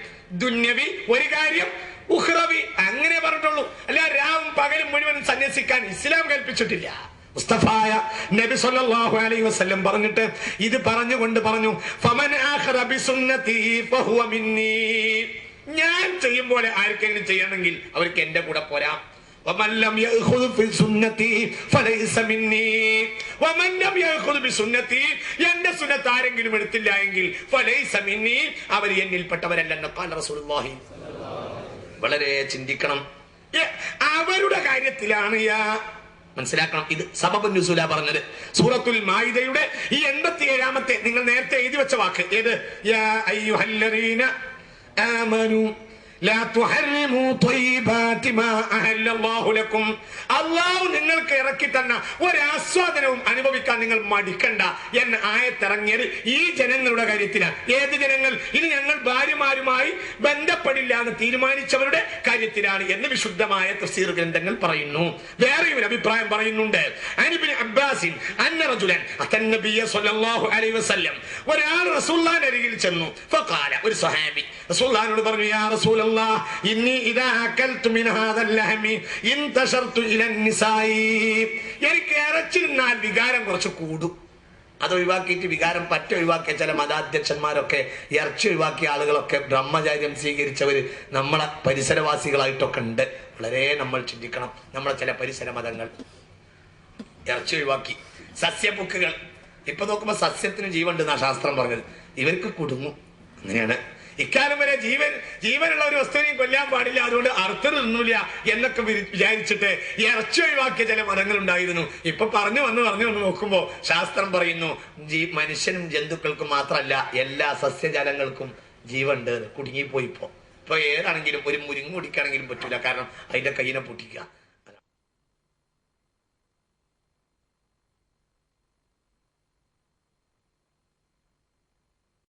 ദുന്യവി, ഒരു കാര്യം ഉഖ്റവി. അങ്ങനെ പറഞ്ഞിട്ടുള്ളൂ. അല്ല രാവും പകലും മുഴുവൻ സന്യസിക്കാൻ ഇസ്ലാം കൽപ്പിച്ചിട്ടില്ല. മുസ്തഫായ നബി സല്ലല്ലാഹു അലൈഹി വസല്ലം പറഞ്ഞിട്ട് ഇത് പറഞ്ഞുകൊണ്ട് പറഞ്ഞു, ഫമൻ ആഖറ ബിസുന്നതി ഫഹുവ മിന്നി. ഞാൻ ചെയ്യും പോലെ ആർക്കെങ്കിലും ചെയ്യണമെങ്കിൽ അവർക്ക് എന്റെ കൂടെ പോരാ. ومن لم يأخذ في سنتي فليس مني ومن لم يأخذ بسنتي എന്റെ സുന്നത്ത് ആരെങ്കിലും എടുത്തില്ല എങ്കിൽ فليس مني, അവർ എന്നിൽപ്പെട്ടവരല്ലെന്ന് ഖാല റസൂലുള്ളാഹി. വളരെ ചിന്തിക്കണം. അവരുടെ കാര്യത്തിലാണ് മനസ്സിലാക്കണം. ഇത് സബബുൻ നുസൂല പറഞ്ഞത്. സൂറത്തുൽ മാഇദയുടെ ഈ 87-ാമത്തെ നിങ്ങൾ നേരത്തെ എഴുതി വെച്ച വാക്ക് ഏത്? യാ അയ്യുഹല്ലദീന ആമനൂ لا تحرموا طيبات ما أحل الله لكم. അള്ളാഹു നിങ്ങൾക്ക് ഇറക്കി തന്ന ഒരാസ്വാദനവും അനുഭവിക്കാൻ നിങ്ങൾ മടിക്കണ്ട എന്ന ആയത്തിറങ്ങിയത് ഈ ജനങ്ങളുടെ കാര്യത്തിലാണ്. ഏത് ജനങ്ങൾ? ഇനി ഞങ്ങൾ ഭാര്യമാരുമായി ബന്ധപ്പെടില്ല എന്ന് തീരുമാനിച്ചവരുടെ കാര്യത്തിലാണ് എന്ന് വിശുദ്ധമായ തഫ്സീർ ഗ്രന്ഥങ്ങൾ പറയുന്നു. വേറെ ഒരു അഭിപ്രായം പറയുന്നുണ്ട്. അനിബ്നു അബ്ബാസിൻ അന്ന റജുലൻ അത്തൻ നബിയ സ്വല്ലല്ലാഹു അലൈഹി വസല്ലം, ഒരാൾ റസൂലുള്ളാഹിന്റെ അരികിൽ ചെന്നു. ഫഖാല, ഒരു സ്വഹാബി റസൂലുള്ളാഹിനോട് പറഞ്ഞു, യാ റസൂലല്ലാഹ് ഇന്നി ഇദാ അകൽതു മിൻ ഹാദൽ ലഹ്മി ഇൻതശർതു ഇലൻ നിസായി. എനിക്ക് ഇറച്ചി തിന്നാൽ വികാരം കുറച്ച് കൂടും. അത് ഒഴിവാക്കിയിട്ട് വികാരം പറ്റ ഒഴിവാക്കിയ ചില മതാധ്യക്ഷന്മാരൊക്കെ, ഇറച്ചി ഒഴിവാക്കിയ ആളുകളൊക്കെ, ബ്രഹ്മചാര്യം സ്വീകരിച്ചവർ നമ്മളെ പരിസരവാസികളായിട്ടൊക്കെ ഉണ്ട്. വളരെ നമ്മൾ ചിന്തിക്കണം. നമ്മളെ ചില പരിസര മതങ്ങൾ ഇറച്ചി ഒഴിവാക്കി. സസ്യപ്പുക്കുകൾ ഇപ്പൊ നോക്കുമ്പോ സസ്യത്തിന് ജീവനുണ്ടെന്നാ ശാസ്ത്രം പറഞ്ഞത്. ഇവർക്ക് കുടുങ്ങും. അങ്ങനെയാണ്. ഇക്കാലം വരെ ജീവനുള്ള ഒരു വസ്തുവിനെയും കൊല്ലാൻ പാടില്ല, അതുകൊണ്ട് അർത്ഥം തിന്നില്ല എന്നൊക്കെ വിചാരിച്ചിട്ട് ഇറച്ചി ഒഴിവാക്കിയ ചില മതങ്ങൾ ഉണ്ടായിരുന്നു. ഇപ്പൊ പറഞ്ഞു വന്ന് നോക്കുമ്പോ ശാസ്ത്രം പറയുന്നു മനുഷ്യനും ജന്തുക്കൾക്കും മാത്രമല്ല എല്ലാ സസ്യജാലങ്ങൾക്കും ജീവനുണ്ട്. കുടുങ്ങിപ്പോയി. ഇപ്പൊ ഏതാണെങ്കിലും ഒരു മുരിങ്ങ കുടിക്കാണെങ്കിലും പറ്റൂല, കാരണം അതിന്റെ കയ്യിനെ പൊട്ടിക്കുക.